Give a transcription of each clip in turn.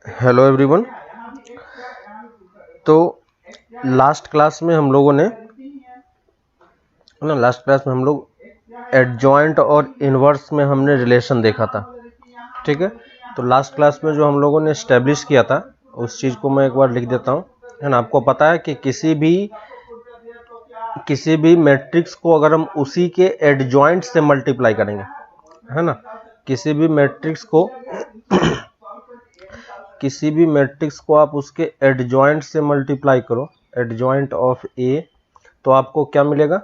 Hello everyone. तो last class में हम लोग एडजॉइंट और इनवर्स में हमने रिलेशन देखा था, ठीक है। तो लास्ट क्लास में जो हम लोगों ने एस्टेब्लिश किया था उस चीज़ को मैं एक बार लिख देता हूँ, है ना। आपको पता है कि किसी भी मैट्रिक्स को अगर हम उसी के एडजॉइंट से मल्टीप्लाई करेंगे, है ना, किसी भी मैट्रिक्स को आप उसके एडजॉइंट से मल्टीप्लाई करो, एडजॉइंट ऑफ ए, तो आपको क्या मिलेगा?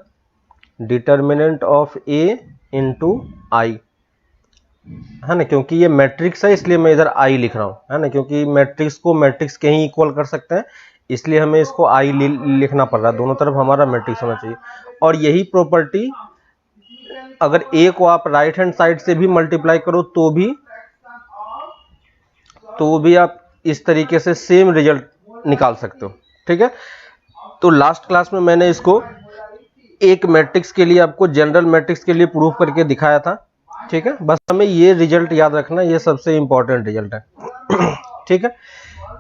डिटर्मिनेंट ऑफ ए इंटू आई, है ना। क्योंकि ये मैट्रिक्स है इसलिए मैं इधर आई लिख रहा हूँ, है ना, क्योंकि मैट्रिक्स को मैट्रिक्स के ही इक्वल कर सकते हैं, इसलिए हमें इसको आई लिखना पड़ रहा है। दोनों तरफ हमारा मैट्रिक्स होना चाहिए। और यही प्रॉपर्टी अगर ए को आप राइट हैंड साइड से भी मल्टीप्लाई करो तो भी आप इस तरीके से सेम रिजल्ट निकाल सकते हो, ठीक है। तो लास्ट क्लास में मैंने इसको एक मैट्रिक्स के लिए, आपको जनरल मैट्रिक्स के लिए प्रूफ करके दिखाया था, ठीक है। बस हमें ये रिजल्ट याद रखना, ये सबसे इंपॉर्टेंट रिजल्ट है, ठीक है।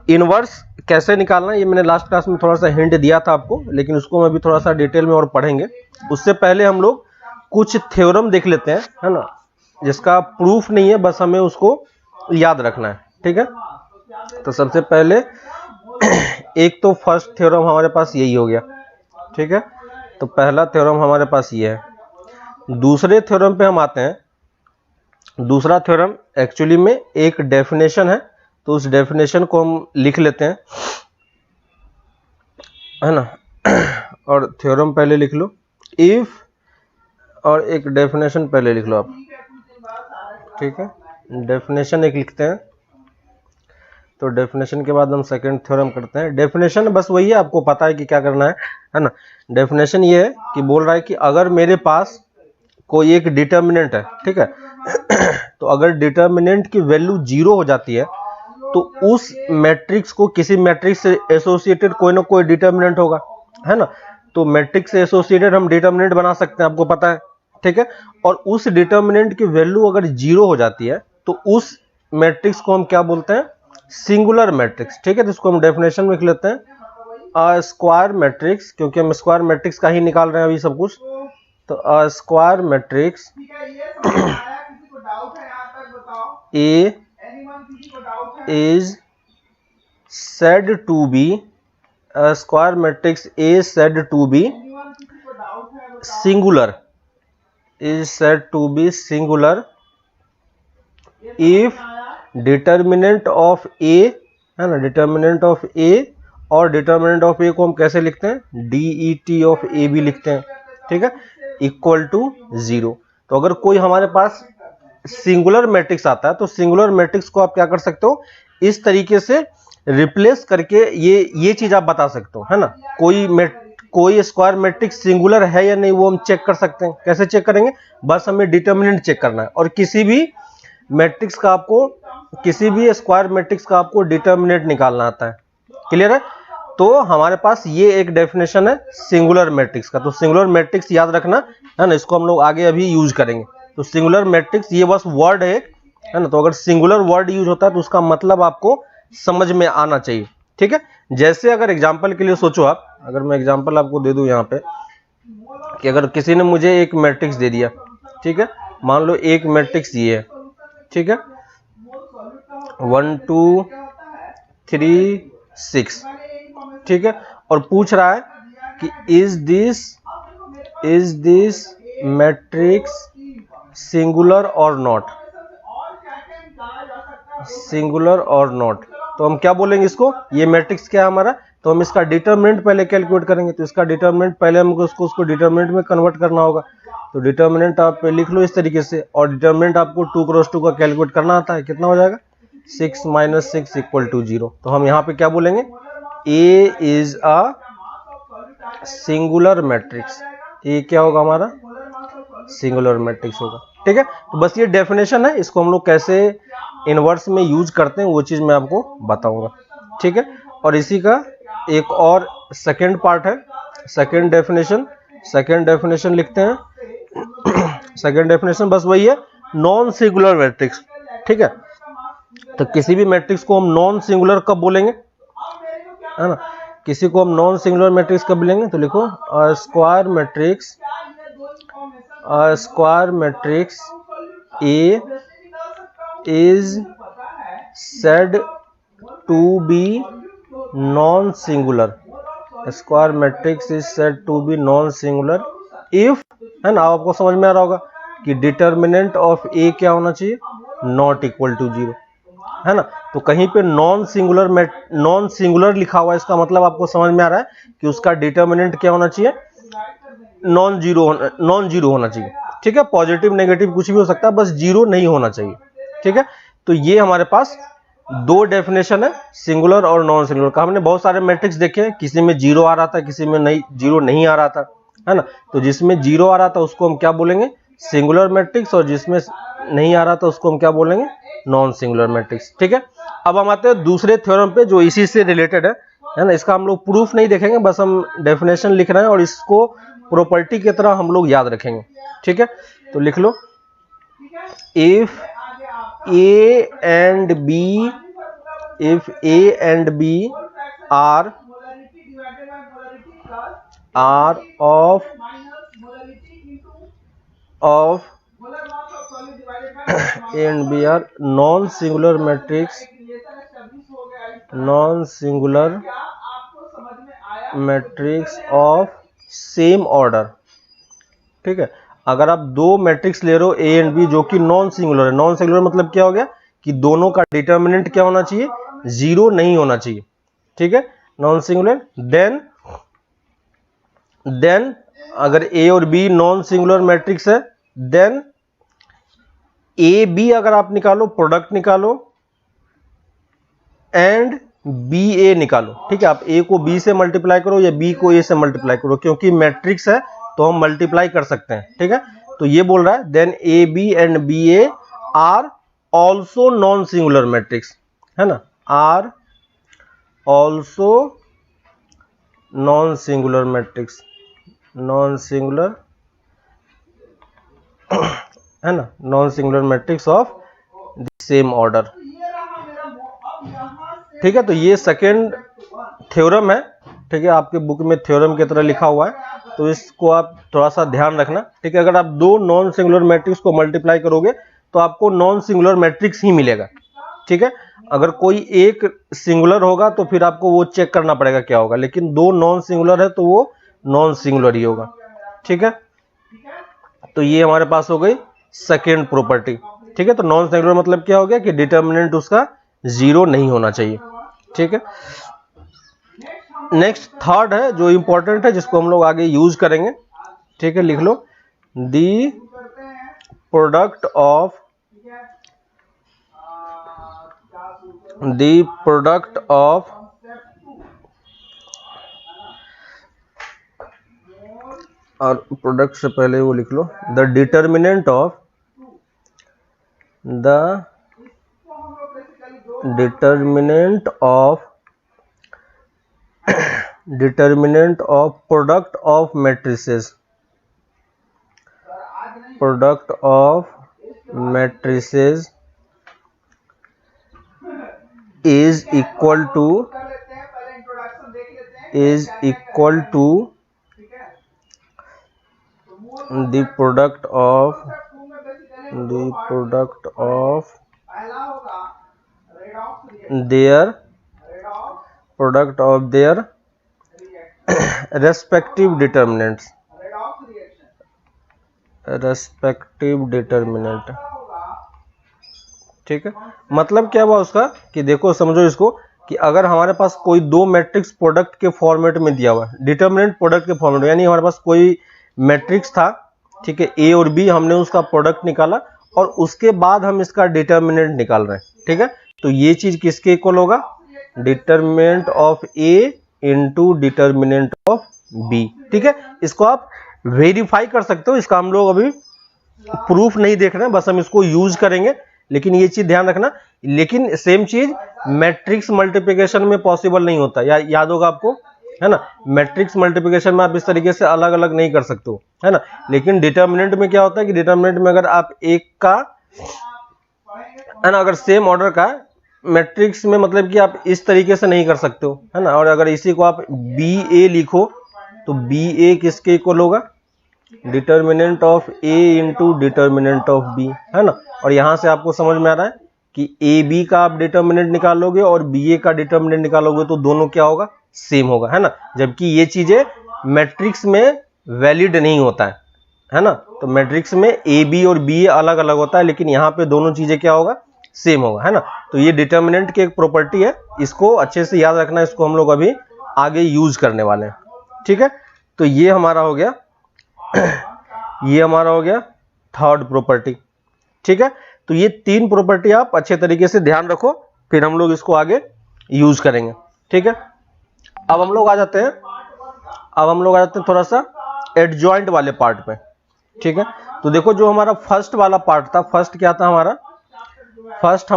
इनवर्स कैसे निकालना ये मैंने लास्ट क्लास में थोड़ा सा हिंट दिया था आपको, लेकिन उसको मैं भी थोड़ा सा डिटेल में और पढ़ेंगे। उससे पहले हम लोग कुछ थ्योरम देख लेते हैं, है ना, जिसका प्रूफ नहीं है, बस हमें उसको याद रखना है, ठीक है। तो सबसे पहले एक तो फर्स्ट थ्योरम हमारे पास यही हो गया, ठीक है। तो पहला थ्योरम हमारे पास ये है। दूसरे थ्योरम पे हम आते हैं। दूसरा थ्योरम एक्चुअली में एक डेफिनेशन है, तो उस डेफिनेशन को हम लिख लेते हैं, है ना। और थ्योरम पहले लिख लो, इफ, और एक डेफिनेशन पहले लिख लो आप, ठीक है। डेफिनेशन एक लिखते हैं, तो डेफिनेशन के बाद हम सेकंड थ्योरम करते हैं। डेफिनेशन बस वही है, आपको पता है कि क्या करना है ना। डेफिनेशन ये है कि बोल रहा है कि अगर मेरे पास कोई एक डिटर्मिनेंट है, ठीक है, तो अगर डिटर्मिनेंट की वैल्यू 0 हो जाती है तो उस मैट्रिक्स को, किसी मैट्रिक्स से एसोसिएटेड कोई ना कोई डिटर्मिनेंट होगा, है ना। तो मैट्रिक्स से एसोसिएटेड हम डिटर्मिनेंट बना सकते हैं, आपको पता है, ठीक है। और उस डिटर्मिनेंट की वैल्यू अगर 0 हो जाती है तो उस मैट्रिक्स को हम क्या बोलते हैं? सिंगुलर मैट्रिक्स, ठीक है। तो इसको हम डेफिनेशन में लिख लेते हैं, अ स्क्वायर मैट्रिक्स, क्योंकि हम स्क्वायर मैट्रिक्स का ही निकाल रहे हैं अभी सब कुछ। तो अ square matrix A is said to be, a square matrix A said to be singular, is said to be singular if determinant of A, है ना, determinant of A, और determinant of A को हम कैसे लिखते हैं? DET of A भी लिखते हैं, ठीक है, इक्वल टू 0। तो अगर कोई हमारे पास सिंगुलर मैट्रिक्स आता है तो सिंगुलर मैट्रिक्स को आप क्या कर सकते हो? इस तरीके से रिप्लेस करके ये चीज आप बता सकते हो, है ना। कोई स्क्वायर मैट्रिक्स सिंगुलर है या नहीं वो हम चेक कर सकते हैं। कैसे चेक करेंगे? बस हमें डिटर्मिनेंट चेक करना है, और किसी भी मैट्रिक्स का आपको, किसी भी स्क्वायर मैट्रिक्स का आपको डिटर्मिनेंट निकालना आता है। क्लियर है? तो हमारे पास ये एक डेफिनेशन है सिंगुलर मैट्रिक्स का। तो सिंगुलर मैट्रिक्स याद रखना, है ना, इसको हम लोग आगे अभी यूज करेंगे। तो सिंगुलर मैट्रिक्स ये बस वर्ड है ना। तो अगर सिंगुलर वर्ड यूज होता है तो उसका मतलब आपको समझ में आना चाहिए, ठीक है। जैसे अगर एग्जांपल के लिए सोचो आप, अगर मैं एग्जांपल आपको दे दूं यहाँ पे, कि अगर किसी ने मुझे एक मैट्रिक्स दे दिया, ठीक है, मान लो एक मैट्रिक्स ये है, ठीक है, 1 2 3 6, ठीक है, और पूछ रहा है कि इज दिस मैट्रिक्स सिंगुलर और नॉट, सिंगुलर और नॉट। तो हम क्या बोलेंगे इसको? ये मैट्रिक्स क्या है हमारा? तो हम इसका डिटर्मिनेंट पहले कैलकुलेट करेंगे। तो इसका डिटर्मिनेंट पहले हमको उसको डिटर्मिनेंट में कन्वर्ट करना होगा। तो डिटर्मिनेंट आप लिख लो इस तरीके से, और डिटर्मिनेंट आपको 2 क्रॉस 2 का कैलकुलेट करना आता है। कितना हो जाएगा? 6 - 6 = 0। तो हम यहाँ पे क्या बोलेंगे? ए इज अ सिंगुलर मैट्रिक्स। ए क्या होगा हमारा? सिंगुलर मैट्रिक्स होगा, ठीक है। तो बस ये डेफिनेशन है, इसको हम लोग कैसे इनवर्स में यूज करते हैं वो चीज मैं आपको बताऊंगा, ठीक है। और इसी का एक और सेकंड पार्ट है, सेकंड डेफिनेशन लिखते हैं। सेकंड डेफिनेशन बस वही है, नॉन सिंगुलर मैट्रिक्स, ठीक है। तो किसी भी मैट्रिक्स को हम नॉन सिंगुलर कब बोलेंगे, है ना, किसी को हम नॉन सिंगुलर मैट्रिक्स कब बोलेंगे, तो लिखो a square matrix A is said to be non singular, square matrix is said to be non singular if, है ना, आपको समझ में आ रहा होगा कि डिटर्मिनेंट ऑफ ए क्या होना चाहिए, नॉट इक्वल टू 0, है ना। तो कहीं पे नॉन सिंगुलर लिखा हुआ है, इसका मतलब आपको समझ में आ रहा है कि उसका डिटर्मिनेंट क्या होना चाहिए, नॉन जीरो होना चाहिए, ठीक है। पॉजिटिव नेगेटिव कुछ भी हो सकता है, बस जीरो नहीं होना चाहिए, ठीक है। तो ये हमारे पास दो डेफिनेशन है, सिंगुलर और नॉन सिंगुलर का। हमने बहुत सारे मैट्रिक्स देखे हैं, किसी में जीरो आ रहा था, किसी में नहीं, जीरो नहीं आ रहा था, है ना। तो जिसमें जीरो आ रहा था उसको हम क्या बोलेंगे, सिंगुलर मैट्रिक्स, और जिसमें नहीं आ रहा था उसको हम क्या बोलेंगे, नॉन सिंगुलर मैट्रिक्स, ठीक है। अब हम आते हैं दूसरे थ्योरम पे जो इसी से रिलेटेड है ना। इसका हम लोग प्रूफ नहीं देखेंगे, बस हम डेफिनेशन लिख रहे हैं और इसको प्रॉपर्टी की तरह हम लोग याद रखेंगे, ठीक है। तो लिख लो, if A and B are of A and B are non-singular matrix of same order, ठीक है। अगर आप दो मैट्रिक्स ले रहे हो ए एंड बी जो कि नॉन सिंगुलर है, नॉन सिंगुलर मतलब क्या हो गया कि दोनों का डिटर्मिनेंट क्या होना चाहिए, जीरो नहीं होना चाहिए, ठीक है, नॉन सिंगुलर। देन अगर ए और बी नॉन सिंगुलर मैट्रिक्स है, देन ए बी अगर आप निकालो, प्रोडक्ट निकालो, एंड बी ए निकालो, ठीक है। आप ए को बी से मल्टीप्लाई करो या बी को ए से मल्टीप्लाई करो, क्योंकि मैट्रिक्स है तो हम मल्टीप्लाई कर सकते हैं, ठीक है। तो ये बोल रहा है then A B and B A are also non singular matrix, है ना, are also non singular matrix, non singular, है ना, non singular matrix of the same order, ठीक है। तो ये सेकेंड थ्योरम है, ठीक है, आपके बुक में थ्योरम की तरह लिखा हुआ है, तो इसको आप थोड़ा सा ध्यान रखना, ठीक है। अगर आप दो नॉन सिंगुलर मैट्रिक्स को मल्टीप्लाई करोगे तो आपको नॉन सिंगुलर मैट्रिक्स ही मिलेगा, ठीक है। अगर कोई एक सिंगुलर होगा तो फिर आपको वो चेक करना पड़ेगा क्या होगा, लेकिन दो नॉन सिंगुलर है तो वो नॉन सिंगुलर ही होगा, ठीक है। तो ये हमारे पास हो गई सेकेंड प्रॉपर्टी, ठीक है। तो नॉन सिंगुलर मतलब क्या हो गया कि डिटर्मिनेंट उसका जीरो नहीं होना चाहिए, ठीक है। नेक्स्ट थर्ड है जो इंपॉर्टेंट है, जिसको हम लोग आगे यूज करेंगे, ठीक है। लिख लो, दी प्रोडक्ट ऑफ और प्रोडक्ट से पहले वो लिख लो, the determinant of product of matrices is equal to the product of their respective determinants, ठीक है। मतलब क्या हुआ उसका कि देखो समझो इसको कि अगर हमारे पास कोई दो मैट्रिक्स प्रोडक्ट के फॉर्मेट में दिया हुआ है, डिटर्मिनेंट प्रोडक्ट के फॉर्मेट में, यानी हमारे पास कोई मैट्रिक्स था, ठीक है, ए और बी, हमने उसका प्रोडक्ट निकाला और उसके बाद हम इसका डिटर्मिनेंट निकाल रहे हैं, ठीक है। तो ये चीज किसके इक्वल होगा, determinant of A into determinant of B, ठीक है। इसको आप वेरीफाई कर सकते हो, इसका हम लोग अभी प्रूफ नहीं देख रहे हैं, बस हम इसको यूज करेंगे, लेकिन ये चीज ध्यान रखना। लेकिन सेम चीज मैट्रिक्स मल्टीप्लिकेशन में पॉसिबल नहीं होता, याद होगा आपको, है ना। मैट्रिक्स मल्टीप्लिकेशन में आप इस तरीके से अलग अलग नहीं कर सकते हो, है ना। लेकिन डिटर्मिनेंट में क्या होता है कि डिटर्मिनेंट में अगर आप एक का है ना। अगर सेम ऑर्डर का मैट्रिक्स में मतलब कि आप इस तरीके से नहीं कर सकते हो, है ना। और अगर इसी को आप बी ए लिखो तो बी ए किसके इक्वल होगा, determinant of A into determinant of B, है ना। और यहां से आपको समझ में आ रहा है कि ए बी का आप डिटर्मिनेंट निकालोगे और बी ए का डिटर्मिनेंट निकालोगे तो दोनों क्या होगा, सेम होगा, है ना। जबकि ये चीजें मैट्रिक्स में वैलिड नहीं होता है ना। तो मैट्रिक्स में ए बी और बी ए अलग अलग होता है, लेकिन यहाँ पे दोनों चीजें क्या होगा, सेम होगा, है ना। तो ये डिटर्मिनेंट की एक प्रॉपर्टी है, इसको अच्छे से याद रखना, इसको हम लोग अभी आगे यूज करने वाले हैं, ठीक है। तो ये हमारा हो गया ये हमारा हो गया थर्ड प्रॉपर्टी, ठीक है। तो ये तीन प्रॉपर्टी आप अच्छे तरीके से ध्यान रखो, फिर हम लोग इसको आगे यूज करेंगे, ठीक है। अब हम लोग आ जाते हैं थोड़ा सा एडजॉइंट वाले पार्ट पे, ठीक है। तो देखो जो हमारा फर्स्ट वाला पार्ट था, फर्स्ट क्या था हमारा, फर्स्ट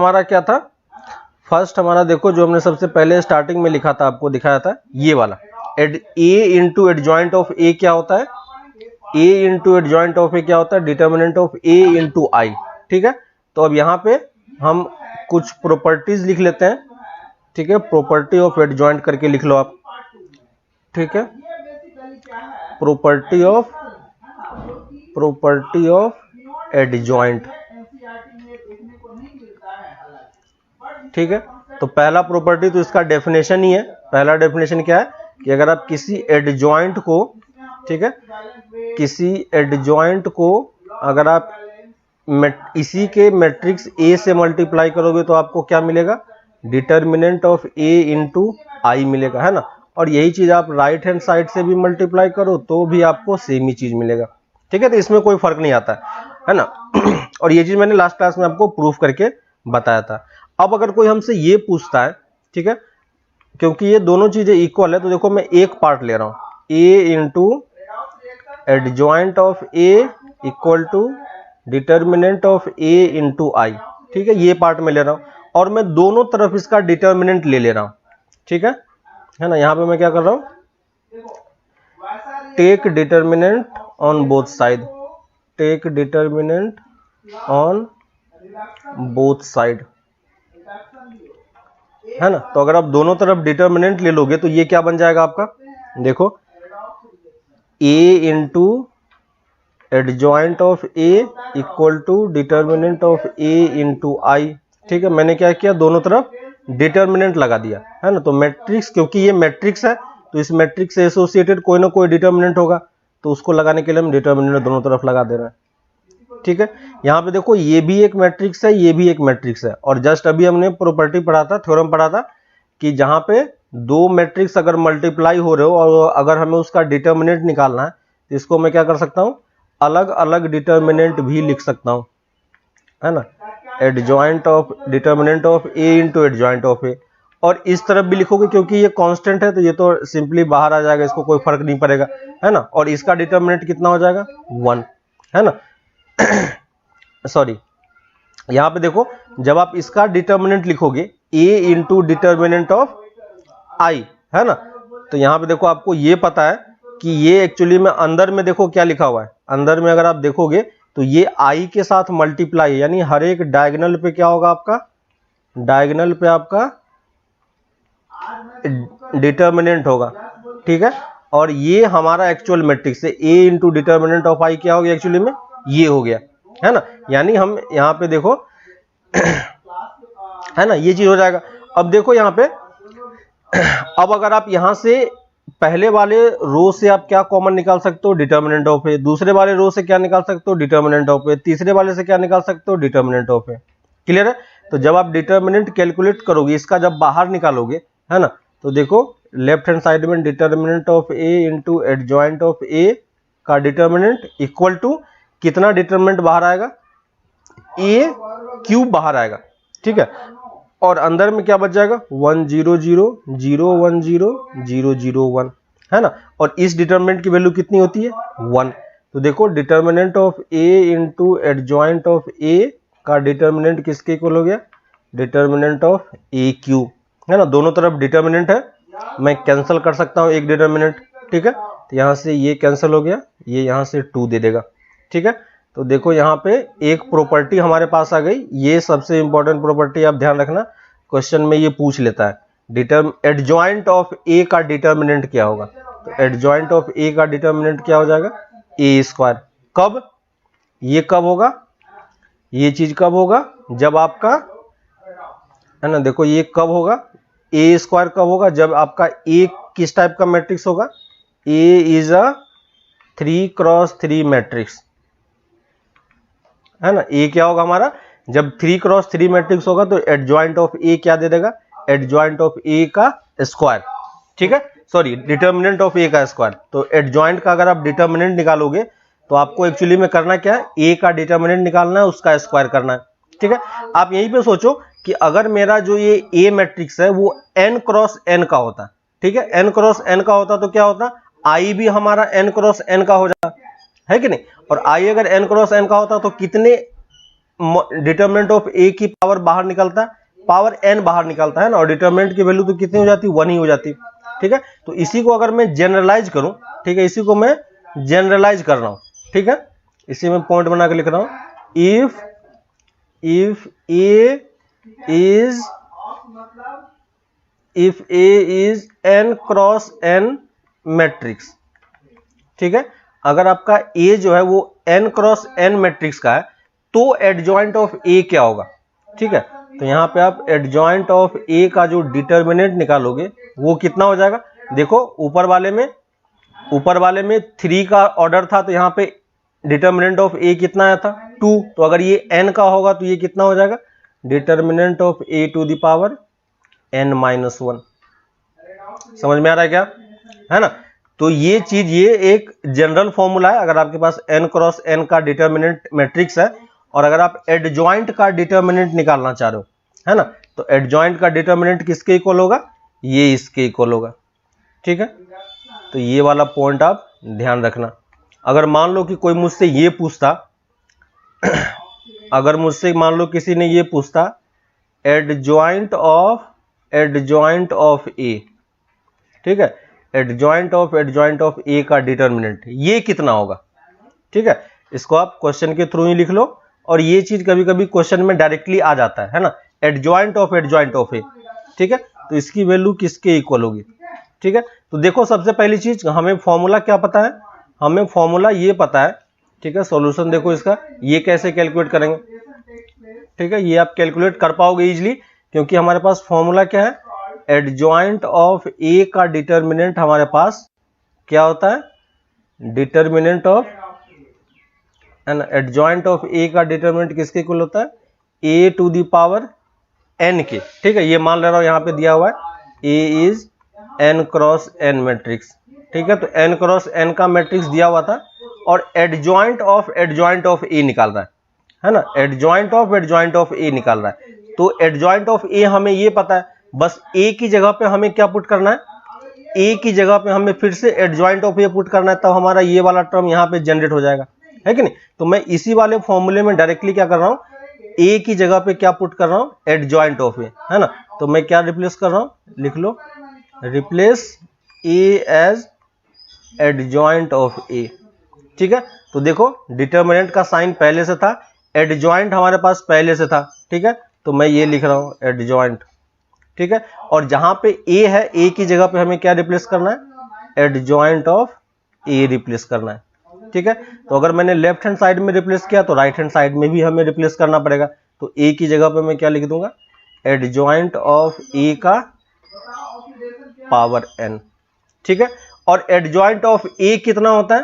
हमारा देखो जो हमने सबसे पहले स्टार्टिंग में लिखा था, आपको दिखाया था ये वाला ए इंटू एडजॉइंट ऑफ ए क्या होता है, ए इंटू एडजॉइंट ऑफ ए क्या होता है, determinant of A into I, ठीक है। तो अब यहाँ पे हम कुछ प्रॉपर्टीज लिख लेते हैं, ठीक है। प्रॉपर्टी ऑफ एडजॉइंट करके लिख लो आप, ठीक है। प्रॉपर्टी ऑफ एडजॉइंट, ठीक है। तो पहला प्रॉपर्टी तो इसका डेफिनेशन ही है, पहला डेफिनेशन क्या है कि अगर आप किसी एडजॉइंट को, ठीक है, किसी एडजॉइंट को अगर आप इसी के मैट्रिक्स ए से मल्टीप्लाई करोगे तो आपको क्या मिलेगा, डिटर्मिनेंट ऑफ ए इंटू आई मिलेगा, है ना। और यही चीज आप राइट हैंड साइड से भी मल्टीप्लाई करो तो भी आपको सेम ही चीज मिलेगा, ठीक है। तो इसमें कोई फर्क नहीं आता है ना। और ये चीज मैंने लास्ट क्लास में आपको प्रूफ करके बताया था। अब अगर कोई हमसे ये पूछता है, ठीक है, क्योंकि ये दोनों चीजें इक्वल है, तो देखो मैं एक पार्ट ले रहा हूं, A into adjoint of A equal to determinant of A into I, ठीक है। ये पार्ट में ले रहा हूं और मैं दोनों तरफ इसका डिटर्मिनेंट ले रहा हूं, ठीक है ना। यहां पे मैं क्या कर रहा हूं, take determinant on both side, take determinant on both side, है ना। तो अगर आप दोनों तरफ डिटर्मिनेंट ले लोगे तो ये क्या बन जाएगा आपका, देखो A into adjoint of A equal to determinant of A into I, ठीक है। मैंने क्या किया, दोनों तरफ डिटर्मिनेंट लगा दिया, है ना। तो मैट्रिक्स, क्योंकि ये मैट्रिक्स है तो इस मैट्रिक्स से एसोसिएटेड कोई ना कोई डिटर्मिनेंट होगा, तो उसको लगाने के लिए हम डिटर्मिनेंट दोनों तरफ लगा दे रहे हैं, ठीक है। यहाँ पे देखो ये भी एक मैट्रिक्स है, ये भी एक मैट्रिक्स है, और जस्ट अभी हमने प्रॉपर्टी पढ़ा था, थ्योरम पढ़ा था कि जहां पे दो मैट्रिक्स अगर मल्टीप्लाई हो रहे हो और अगर हमें उसका डिटर्मिनेंट निकालना है तो इसको मैं क्या कर सकता हूं, अलग अलग डिटर्मिनेंट भी लिख सकता हूं, है ना। Adjoint of determinant of A into adjoint of A, और इस तरफ भी लिखोगे क्योंकि ये कांस्टेंट है तो ये तो सिंपली बाहर आ जाएगा, इसको कोई फर्क नहीं पड़ेगा, है ना। और इसका डिटर्मिनेंट कितना हो जाएगा, 1, है ना। सॉरी, यहां पे देखो जब आप इसका डिटर्मिनेंट लिखोगे a into determinant of i, है ना, तो यहां पे देखो आपको ये पता है कि ये एक्चुअली में अंदर में देखो क्या लिखा हुआ है, अंदर में अगर आप देखोगे तो ये i के साथ मल्टीप्लाई है, यानी हर एक डायगोनल पे क्या होगा आपका, डायगोनल पे आपका डिटर्मिनेंट होगा, ठीक है। और ये हमारा एक्चुअल मैट्रिक्स है, a into determinant of i क्या हो गया, एक्चुअली में ये हो गया, है ना। यानी हम यहां पे देखो है ना, ये चीज हो जाएगा। अब देखो यहां पे अब अगर आप यहां से पहले वाले रो से आप क्या कॉमन निकाल सकते हो, डिटर्मिनेंट ऑफ ए, दूसरे वाले रो से क्या निकाल सकते हो, डिटर्मिनेंट ऑफ ए, तीसरे वाले से क्या निकाल सकते हो, डिटर्मिनेंट ऑफ ए, क्लियर है। तो जब आप डिटर्मिनेंट कैलकुलेट करोगे, इसका जब बाहर निकालोगे, है ना, तो देखो लेफ्ट हैंड साइड में determinant of A into adjoint of A का डिटर्मिनेंट इक्वल टू कितना डिटर्मिनेंट बाहर आएगा, ए क्यूब बाहर आएगा, ठीक है। और अंदर में क्या बच जाएगा, 1 0 0 0 1 0 0 0 1, है ना। और इस डिटर्मिनेंट की वैल्यू कितनी होती है, 1। तो देखो determinant of A into adjoint of A का डिटर्मिनेंट किसके इक्वल हो गया, डिटर्मिनेंट ऑफ ए क्यूब, है ना। दोनों तरफ डिटर्मिनेंट है, मैं कैंसिल कर सकता हूं एक डिटर्मिनेंट, ठीक है। तो यहां से ये कैंसिल हो गया, ये यहां से 2 दे देगा, ठीक है। तो देखो यहाँ पे एक प्रॉपर्टी हमारे पास आ गई, ये सबसे इंपॉर्टेंट प्रॉपर्टी आप ध्यान रखना, क्वेश्चन में ये पूछ लेता है। एडजॉइंट ऑफ ए का डिटर्मिनेंट क्या होगा? तो एडजॉइंट ऑफ ए का डिटर्मिनेंट क्या हो जाएगा? ए स्क्वायर। कब? ये कब होगा? ये चीज कब होगा? जब आपका, है ना, देखो ये कब होगा? ए स्क्वायर कब होगा? जब आपका ए किस टाइप का मैट्रिक्स होगा? ए इज अ 3x3 मैट्रिक्स, है ना। ए क्या होगा हमारा? जब 3x3 मैट्रिक्स होगा तो एडजॉइंट ऑफ ए क्या दे देगा? एडजॉइंट ऑफ ए का स्क्वायर, ठीक है, सॉरी डिटर्मिनेंट ऑफ ए का स्क्वायर। तो एडजॉइंट का अगर आप डिटर्मिनेंट निकालोगे तो आपको एक्चुअली में करना क्या है? ए का डिटर्मिनेंट निकालना है, उसका स्क्वायर करना है, ठीक है। आप यहीं पे सोचो कि अगर मेरा जो ये ए मैट्रिक्स है वो n क्रॉस n का होता, ठीक है, n क्रॉस n का होता तो क्या होता? आई भी हमारा n क्रॉस n का हो जाता, है कि नहीं। और आई अगर n क्रॉस n का होता तो कितने डिटर्मिनेंट ऑफ ए की पावर बाहर निकलता है? पावर n बाहर निकलता है ना, और डिटर्मिनेंट की वैल्यू तो कितनी हो जाती? 1 ही हो जाती, ठीक है। तो इसी को अगर मैं जनरलाइज करूं, ठीक है, इसी को मैं जनरलाइज कर रहा हूं, ठीक है, इसी में पॉइंट बना के लिख रहा हूं। If A is n cross n matrix, ठीक है, अगर आपका ए जो है वो n क्रॉस n मैट्रिक्स का है तो एडजॉइंट ऑफ ए क्या होगा? ठीक है, तो यहां पे आप एडजॉइंट ऑफ ए का जो डिटर्मिनेंट निकालोगे वो कितना हो जाएगा? देखो ऊपर वाले में 3 का ऑर्डर था तो यहां पे डिटर्मिनेंट ऑफ ए कितना आया था? 2। तो अगर ये n का होगा तो ये कितना हो जाएगा? Determinant of A to the power n-1। समझ में आ रहा है क्या? है ना। तो ये चीज, ये एक जनरल फॉर्मूला है। अगर आपके पास n क्रॉस n का डिटर्मिनेंट मैट्रिक्स है और अगर आप एडजॉइंट का डिटर्मिनेंट निकालना चाह रहे हो, है ना, तो एडजॉइंट का डिटर्मिनेंट किसके इक्वल होगा? ये इसके इक्वल होगा, ठीक है। तो ये वाला पॉइंट आप ध्यान रखना। अगर मान लो कि कोई मुझसे ये पूछता अगर मुझसे मान लो किसी ने ये पूछता एडजॉइंट ऑफ ए, ठीक है, एडजॉइंट ऑफ ए का डिटर्मिनेंट ये कितना होगा? ठीक है, इसको आप क्वेश्चन के थ्रू ही लिख लो, और ये चीज कभी कभी क्वेश्चन में डायरेक्टली आ जाता है ना, एडजॉइंट ऑफ ए, ठीक है, तो इसकी वैल्यू किसके इक्वल होगी? ठीक है, तो देखो सबसे पहली चीज हमें फॉर्मूला क्या पता है? हमें फॉर्मूला ये पता है, ठीक है। सॉल्यूशन देखो इसका, ये कैसे कैलकुलेट करेंगे? ठीक है, ये आप कैलकुलेट कर पाओगे इजीली, क्योंकि हमारे पास फॉर्मूला क्या है? एडजॉइंट ऑफ ए का डिटर्मिनेंट हमारे पास क्या होता है? Determinant of, adjoint of A का डिटर्मिनेंट किसके इक्वल होता है? ए टू द पावर n के, ठीक है। ये मान ले रहा हूं यहां पे दिया हुआ है A is n cross n matrix, ठीक है। तो n क्रॉस n का मैट्रिक्स दिया हुआ था और एडजॉइंट ऑफ ए निकाल रहा है ना, एडजॉइंट ऑफ ए निकाल रहा है। तो एडजॉइंट ऑफ ए हमें ये पता है, बस ए की जगह पे हमें क्या पुट करना है? ए की जगह पे हमें फिर से एडजॉइंट ऑफ ए पुट करना है, तब हमारा ये वाला टर्म यहाँ पे जनरेट हो जाएगा, है कि नहीं। तो मैं इसी वाले फॉर्मूले में डायरेक्टली क्या कर रहा हूँ? ए की जगह पे क्या पुट कर रहा हूँ? एडजॉइंट ऑफ ए, है ना। तो मैं क्या रिप्लेस कर रहा हूँ? लिख लो, replace A as adjoint of A, ठीक है। तो देखो डिटर्मिनेंट का साइन पहले से था, एडजॉइंट हमारे पास पहले से था, ठीक है। तो मैं ये लिख रहा हूं एडजॉइंट, ठीक है। और जहां पे ए है, ए की जगह पे हमें क्या रिप्लेस करना है? एडजॉइंट ऑफ ए रिप्लेस करना है, ठीक है। तो अगर मैंने लेफ्ट हैंड साइड में रिप्लेस किया तो राइट हैंड साइड में भी हमें रिप्लेस करना पड़ेगा। तो ए की जगह पे मैं क्या लिख दूंगा? एडजॉइंट ऑफ ए का पावर n, ठीक है। और एडजॉइंट ऑफ ए कितना होता है?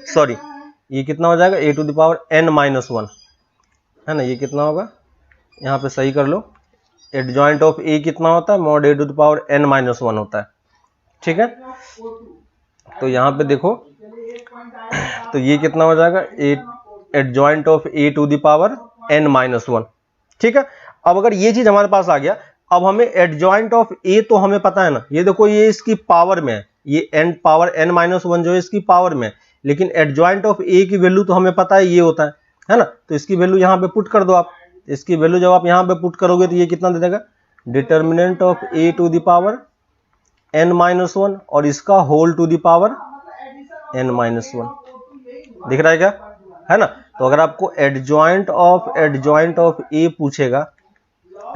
सॉरी, ये कितना हो जाएगा? ए टू द पावर n-1, है ना। ये कितना होगा? यहाँ पे सही कर लो, एडजॉइंट ऑफ ए कितना होता है? Mod A to the power n-1 होता है, ठीक है। तो यहाँ पे देखो, तो ये कितना हो जाएगा? Adjoint of A to the power n-1, ठीक है। अब अगर ये चीज हमारे पास आ गया, अब हमें एडजॉइंट ऑफ ए तो हमें पता है ना, ये देखो ये इसकी पावर में है, ये n पावर n-1 जो है इसकी पावर में है, लेकिन एडजॉइंट ऑफ ए की वैल्यू तो हमें पता है ये होता है ना। तो इसकी वैल्यू यहाँ पे पुट कर दो आप। इसकी वैल्यू जब आप यहाँ पे पुट करोगे तो ये कितना दे देगा? Determinant of A to the power n-1 और इसका whole to the power n-1, दिख रहा है क्या? है ना। तो अगर आपको एडजॉइंट ऑफ ए पूछेगा,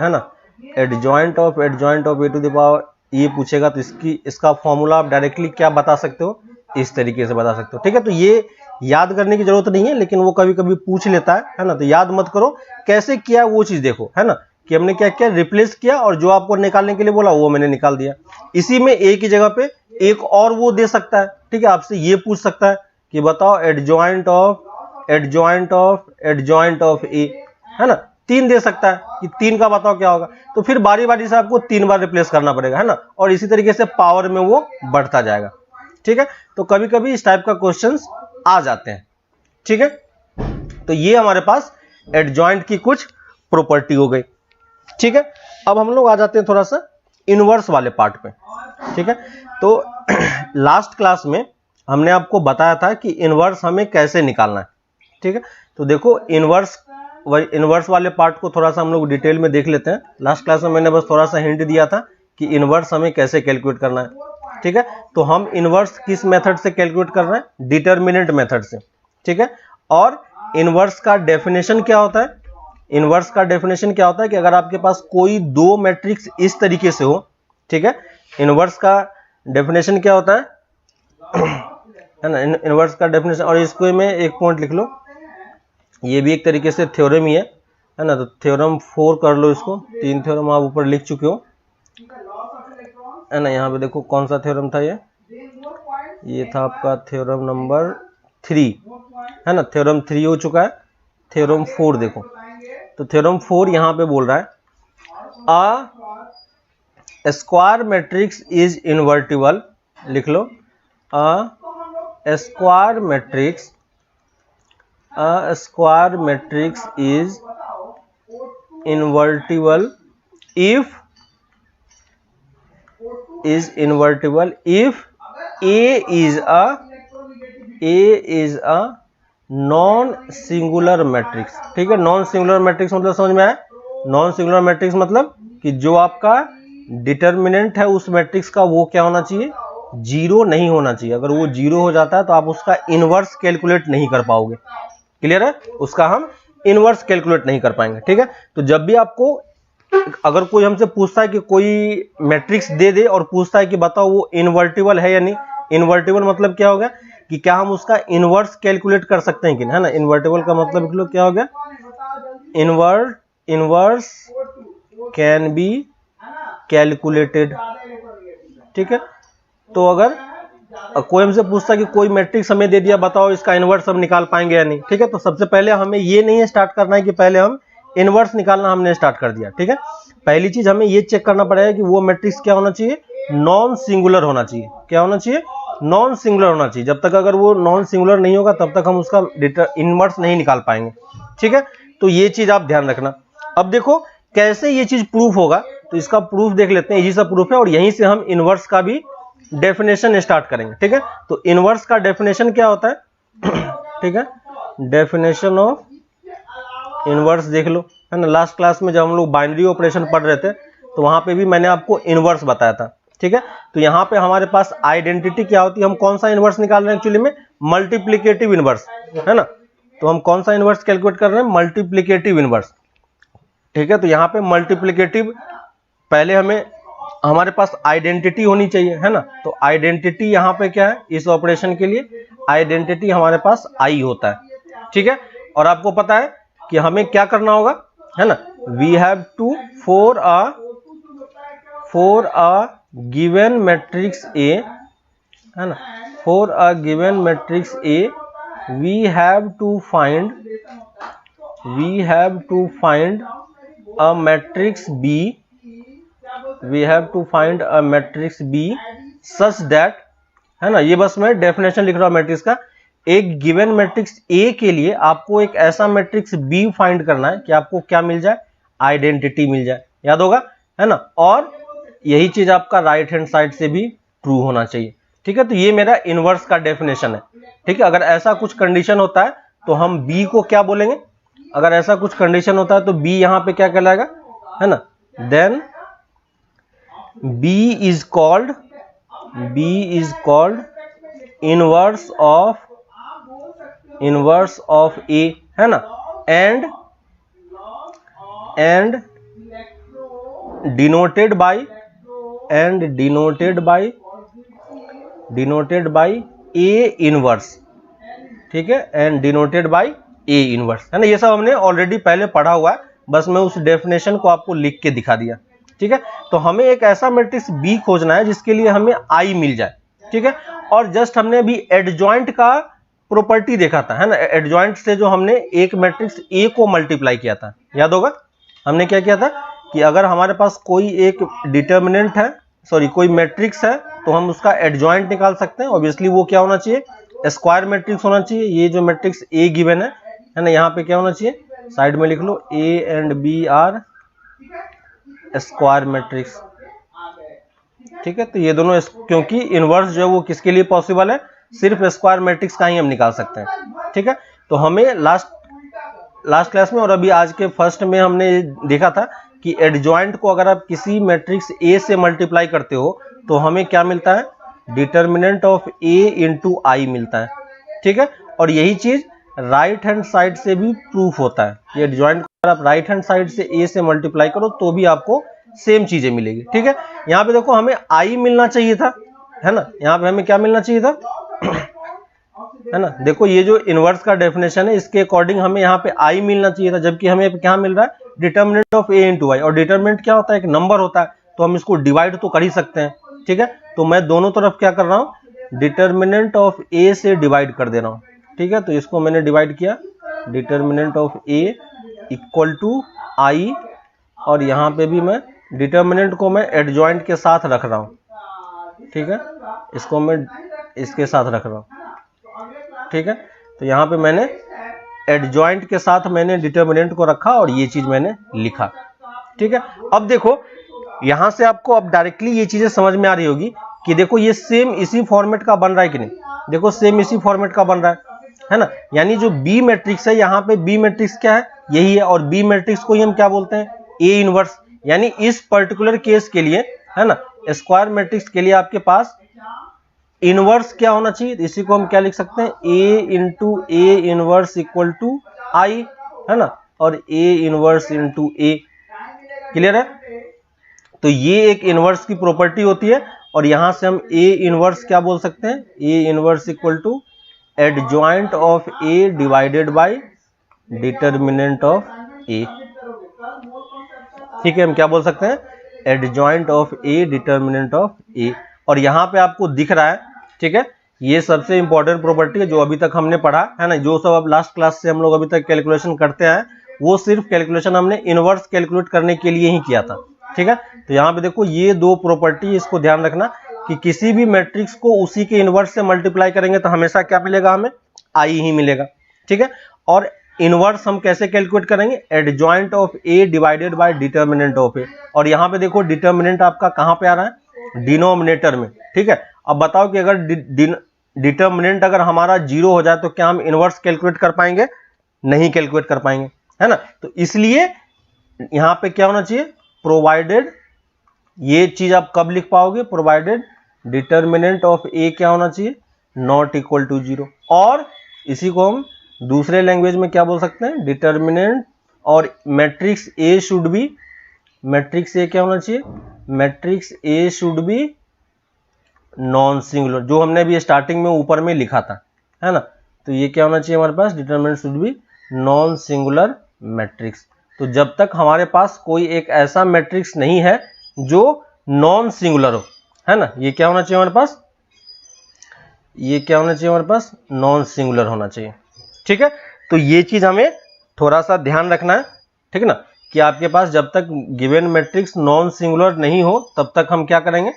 है ना, adjoint of A to the power ये पूछेगा, तो इसका फॉर्मूला आप डायरेक्टली क्या बता सकते हो, इस तरीके से बता सकते हो। ठीक है, तो ये याद करने की जरूरत नहीं है, लेकिन वो कभी कभी पूछ लेता है ना, तो याद मत करो, कैसे किया वो चीज देखो, है ना, कि हमने क्या किया, रिप्लेस किया और जो आपको निकालने के लिए बोला वो मैंने निकाल दिया। इसी में ए की जगह पे एक और वो दे सकता है। ठीक है, आपसे ये पूछ सकता है कि बताओ एडजॉइंट ऑफ ए, है ना, 3 दे सकता है कि 3 का बताओ क्या होगा, तो फिर बारी बारी से आपको 3 बार रिप्लेस करना पड़ेगा, है ना, और इसी तरीके से पावर में वो बढ़ता जाएगा। ठीक है, तो कभी कभी इस टाइप का क्वेश्चंस आ जाते हैं। ठीक है, तो ये हमारे पास एडजॉइंट की कुछ प्रॉपर्टी हो गई। ठीक है, अब हम लोग आ जाते हैं थोड़ा सा इनवर्स वाले पार्ट पे। ठीक है, तो लास्ट क्लास में हमने आपको बताया था कि इनवर्स हमें कैसे निकालना है। ठीक है, तो देखो इनवर्स वाले पार्ट को थोड़ा सा हम लोग डिटेल में देख लेते हैं। लास्ट क्लास में मैंने बस थोड़ा सा हिंट दिया था कि इनवर्स हमें कैसे कैलकुलेट करना है। ठीक है, तो हम इनवर्स किस मेथड से कैलकुलेट कर रहे हैं, डिटर्मिनेंट मेथड से। ठीक है, और इनवर्स का डेफिनेशन क्या होता है, इनवर्स का डेफिनेशन क्या होता है कि अगर आपके पास कोई दो मैट्रिक्स इस तरीके से हो, ठीक है, इनवर्स का डेफिनेशन क्या होता है ना, इनवर्स का डेफिनेशन, और इसको में एक पॉइंट लिख लो, ये भी एक तरीके से थ्योरम ही है ना, तो थ्योरम 4 कर लो इसको, 3 थ्योरम आप ऊपर लिख चुके हो, है ना। यहाँ पे देखो कौन सा थ्योरम था, ये था आपका थ्योरम नंबर 3, है ना, थ्योरम 3 हो चुका है। थ्योरम 4 देखो, तो थ्योरम 4 यहाँ पे बोल रहा है a square matrix is invertible, लिख लो, a square matrix is invertible if A is a non singular matrix. ठीक है, नॉन सिंगुलर मैट्रिक्स मतलब समझ में आया, नॉन सिंगुलर मैट्रिक्स मतलब कि जो आपका डिटर्मिनेंट है उस मैट्रिक्स का वो क्या होना चाहिए, 0 नहीं होना चाहिए। अगर वो 0 हो जाता है तो आप उसका इनवर्स कैलकुलेट नहीं कर पाओगे। क्लियर है, उसका हम इनवर्स कैलकुलेट नहीं कर पाएंगे। ठीक है, तो जब भी आपको अगर कोई हमसे पूछता है कि कोई मैट्रिक्स दे दे और पूछता है कि बताओ वो इनवर्टिबल है या नहीं, इनवर्टिबल मतलब क्या हो गया कि क्या हम उसका इनवर्स कैलकुलेट कर सकते हैं कि नहीं, है ना। इनवर्टिबल का मतलब क्या हो गया, इनवर्स कैन बी कैलकुलेटेड। ठीक है, तो अगर कोई हमसे पूछता है कि कोई मैट्रिक्स हमें दे दिया, बताओ इसका इनवर्स हम निकाल पाएंगे या नहीं। ठीक है, तो सबसे पहले हमें ये नहीं स्टार्ट करना है कि पहले हम इनवर्स निकालना हमने स्टार्ट कर दिया। ठीक है, पहली चीज हमें ये चेक करना पड़ेगा कि वो मैट्रिक्स क्या होना चाहिए, नॉन सिंगुलर होना चाहिए। क्या होना चाहिए, नॉन सिंगुलर होना चाहिए। जब तक अगर वो नॉन सिंगुलर नहीं होगा तब तक हम उसका इनवर्स नहीं निकाल पाएंगे। ठीक है, तो ये चीज आप ध्यान रखना। अब देखो कैसे ये चीज प्रूफ होगा, तो इसका प्रूफ देख लेते हैं, इजी सा प्रूफ है, और यहीं से हम इनवर्स का भी डेफिनेशन स्टार्ट करेंगे। ठीक है, तो इनवर्स का डेफिनेशन क्या होता है ठीक है, डेफिनेशन ऑफ इनवर्स देख लो, है ना। लास्ट क्लास में जब हम लोग बाइनरी ऑपरेशन पढ़ रहे थे तो वहां पे भी मैंने आपको इनवर्स बताया था। ठीक है, तो यहाँ पे हमारे पास आइडेंटिटी क्या होती है, हम कौन सा इनवर्स निकाल रहे हैं, एक्चुअली में मल्टीप्लिकेटिव इनवर्स, है ना। तो हम कौन सा इनवर्स कैलकुलेट कर रहे हैं, मल्टीप्लिकेटिव इनवर्स। ठीक है, तो यहाँ पे मल्टीप्लिकेटिव पहले हमारे पास आइडेंटिटी होनी चाहिए, है ना। तो आइडेंटिटी यहाँ पे क्या है, इस ऑपरेशन के लिए आइडेंटिटी हमारे पास आई होता है। ठीक है, और आपको पता है कि हमें क्या करना होगा, है ना, we have to for a given matrix A, है ना, for a given matrix A we have to find a matrix B, we have to find a matrix B such that, है ना। ये बस मैं डेफिनेशन लिख रहा हूं मैट्रिक्स का। एक गिवन मैट्रिक्स ए के लिए आपको एक ऐसा मैट्रिक्स बी फाइंड करना है कि आपको क्या मिल जाए, आइडेंटिटी मिल जाए, याद होगा, है ना। और यही चीज आपका राइट हैंड साइड से भी ट्रू होना चाहिए। ठीक है, तो ये मेरा इनवर्स का डेफिनेशन है। ठीक है, अगर ऐसा कुछ कंडीशन होता है तो हम बी को क्या बोलेंगे, अगर ऐसा कुछ कंडीशन होता है तो बी यहां पे क्या कहलाएगा, है ना, then B is called inverse of A. है ना, and denoted by A inverse, ठीक है, and denoted by A inverse, है ना। ये सब हमने ऑलरेडी पहले पढ़ा हुआ है, बस मैं उस डेफिनेशन को आपको लिख के दिखा दिया, ठीक है। तो हमें एक ऐसा मैट्रिक्स बी खोजना है जिसके लिए हमें आई मिल जाए, ठीक है। और जस्ट हमने अभी एडजॉइंट का प्रॉपर्टी देखा था, है ना, एडजॉइंट से जो हमने एक मैट्रिक्स ए को मल्टीप्लाई किया था, याद होगा हमने क्या किया था कि अगर हमारे पास कोई एक डिटर्मिनेंट है, सॉरी कोई मैट्रिक्स है, तो हम उसका एडजॉइंट निकाल सकते हैं। ऑब्वियसली वो क्या होना चाहिए, स्क्वायर मैट्रिक्स होना चाहिए। ये जो मैट्रिक्स ए गिवन है ना, यहाँ पे क्या होना चाहिए, साइड में लिख लो, A and B are square matrix, ठीक है। तो ये दोनों, क्योंकि इनवर्स जो है वो किसके लिए पॉसिबल है, सिर्फ स्क्वायर मैट्रिक्स का ही हम निकाल सकते हैं, ठीक है। तो हमें लास्ट क्लास में और अभी आज के फर्स्ट में हमने देखा था कि एडजॉइंट को अगर आप किसी मैट्रिक्स ए से मल्टीप्लाई करते हो तो हमें क्या मिलता है, डिटर्मिनेंट ऑफ ए इंटू आई मिलता है, ठीक है। और यही चीज राइट हैंड साइड से भी प्रूफ होता है। ये एडजॉइंट को अगर आप राइट हैंड साइड से ए से मल्टीप्लाई करो तो भी आपको सेम चीजें मिलेगी, ठीक है। यहाँ पे देखो हमें आई मिलना चाहिए था, है ना, यहाँ पे हमें क्या मिलना चाहिए था है ना। देखो ये जो इनवर्स का डेफिनेशन है इसके अकॉर्डिंग हमें यहाँ पे आई मिलना चाहिए था, जबकि हमें क्या मिल रहा है, डिटर्मिनेंट ऑफ ए इंटू आई। और डिटर्मिनेंट क्या होता है, एक नंबर होता है, तो हम इसको डिवाइड तो कर ही सकते हैं, ठीक है। तो मैं दोनों तरफ क्या कर रहा हूँ, डिटर्मिनेंट ऑफ ए से डिवाइड कर दे रहा हूँ, ठीक है। तो इसको मैंने डिवाइड किया, determinant of A equal to I, और यहाँ पे भी मैं डिटर्मिनेंट को मैं एडजॉइंट के साथ रख रहा हूँ, ठीक है, इसको मैं इसके साथ रख रहा हूँ, ठीक है। तो यहाँ पे मैंने एडजॉइंट के साथ मैंने डिटर्मिनेंट को रखा और ये चीज मैंने लिखा, ठीक है। अब देखो यहां से आपको अब डायरेक्टली ये चीजें समझ में आ रही होगी कि देखो ये सेम इसी फॉर्मेट का बन रहा है कि नहीं, देखो सेम इसी फॉर्मेट का बन रहा है ना। यानी जो बी मैट्रिक्स है, यहाँ पे बी मैट्रिक्स क्या है, यही है, और बी मैट्रिक्स को ही हम क्या बोलते हैं, ए इनवर्स। यानी इस पर्टिकुलर केस के लिए, है ना, स्क्वायर मैट्रिक्स के लिए आपके पास इनवर्स क्या होना चाहिए, इसी को हम क्या लिख सकते हैं, A into A inverse equal to I, है ना, और A inverse into A, clear है। तो ये एक इनवर्स की प्रॉपर्टी होती है, और यहां से हम ए इनवर्स क्या बोल सकते हैं, A inverse equal to adjoint of A divided by determinant of A, ठीक है। हम क्या बोल सकते हैं, adjoint of A determinant of A. और यहां पे आपको दिख रहा है, ठीक है, ये सबसे इंपॉर्टेंट प्रॉपर्टी है जो अभी तक हमने पढ़ा है ना। जो सब अब लास्ट क्लास से हम लोग अभी तक कैलकुलेशन करते हैं, वो सिर्फ कैलकुलेशन हमने इनवर्स कैलकुलेट करने के लिए ही किया था, ठीक है। तो यहाँ पे देखो ये दो प्रॉपर्टी, इसको ध्यान रखना कि किसी भी मैट्रिक्स को उसी के इनवर्स से मल्टीप्लाई करेंगे तो हमेशा क्या मिलेगा, हमें आई ही मिलेगा, ठीक है। और इनवर्स हम कैसे कैलकुलेट करेंगे, adjoint of A divided by determinant of A. और यहाँ पे देखो डिटर्मिनेंट आपका कहाँ पे आ रहा है, डिनोमिनेटर में, ठीक है। अब बताओ कि अगर डिटर्मिनेंट अगर हमारा 0 हो जाए तो क्या हम इनवर्स कैलकुलेट कर पाएंगे, नहीं कैलकुलेट कर पाएंगे, है ना। तो इसलिए यहां पे क्या होना चाहिए, प्रोवाइडेड, ये चीज आप कब लिख पाओगे, प्रोवाइडेड डिटर्मिनेंट ऑफ ए क्या होना चाहिए, नॉट इक्वल टू 0। और इसी को हम दूसरे लैंग्वेज में क्या बोल सकते हैं, डिटर्मिनेंट और matrix A should be, matrix A क्या होना चाहिए, matrix A should be non singular, जो हमने भी स्टार्टिंग में ऊपर में लिखा था, है ना। तो ये क्या होना चाहिए हमारे पास, determinant should be non singular matrix. तो जब तक हमारे पास कोई एक ऐसा मैट्रिक्स नहीं है जो नॉन सिंगुलर हो, है ना, ये क्या होना चाहिए हमारे पास, ये क्या होना चाहिए हमारे पास, नॉन सिंगुलर होना चाहिए, ठीक है। तो ये चीज हमें थोड़ा सा ध्यान रखना है, ठीक है ना, कि आपके पास जब तक गिवन मैट्रिक्स नॉन सिंगुलर नहीं हो तब तक हम क्या करेंगे,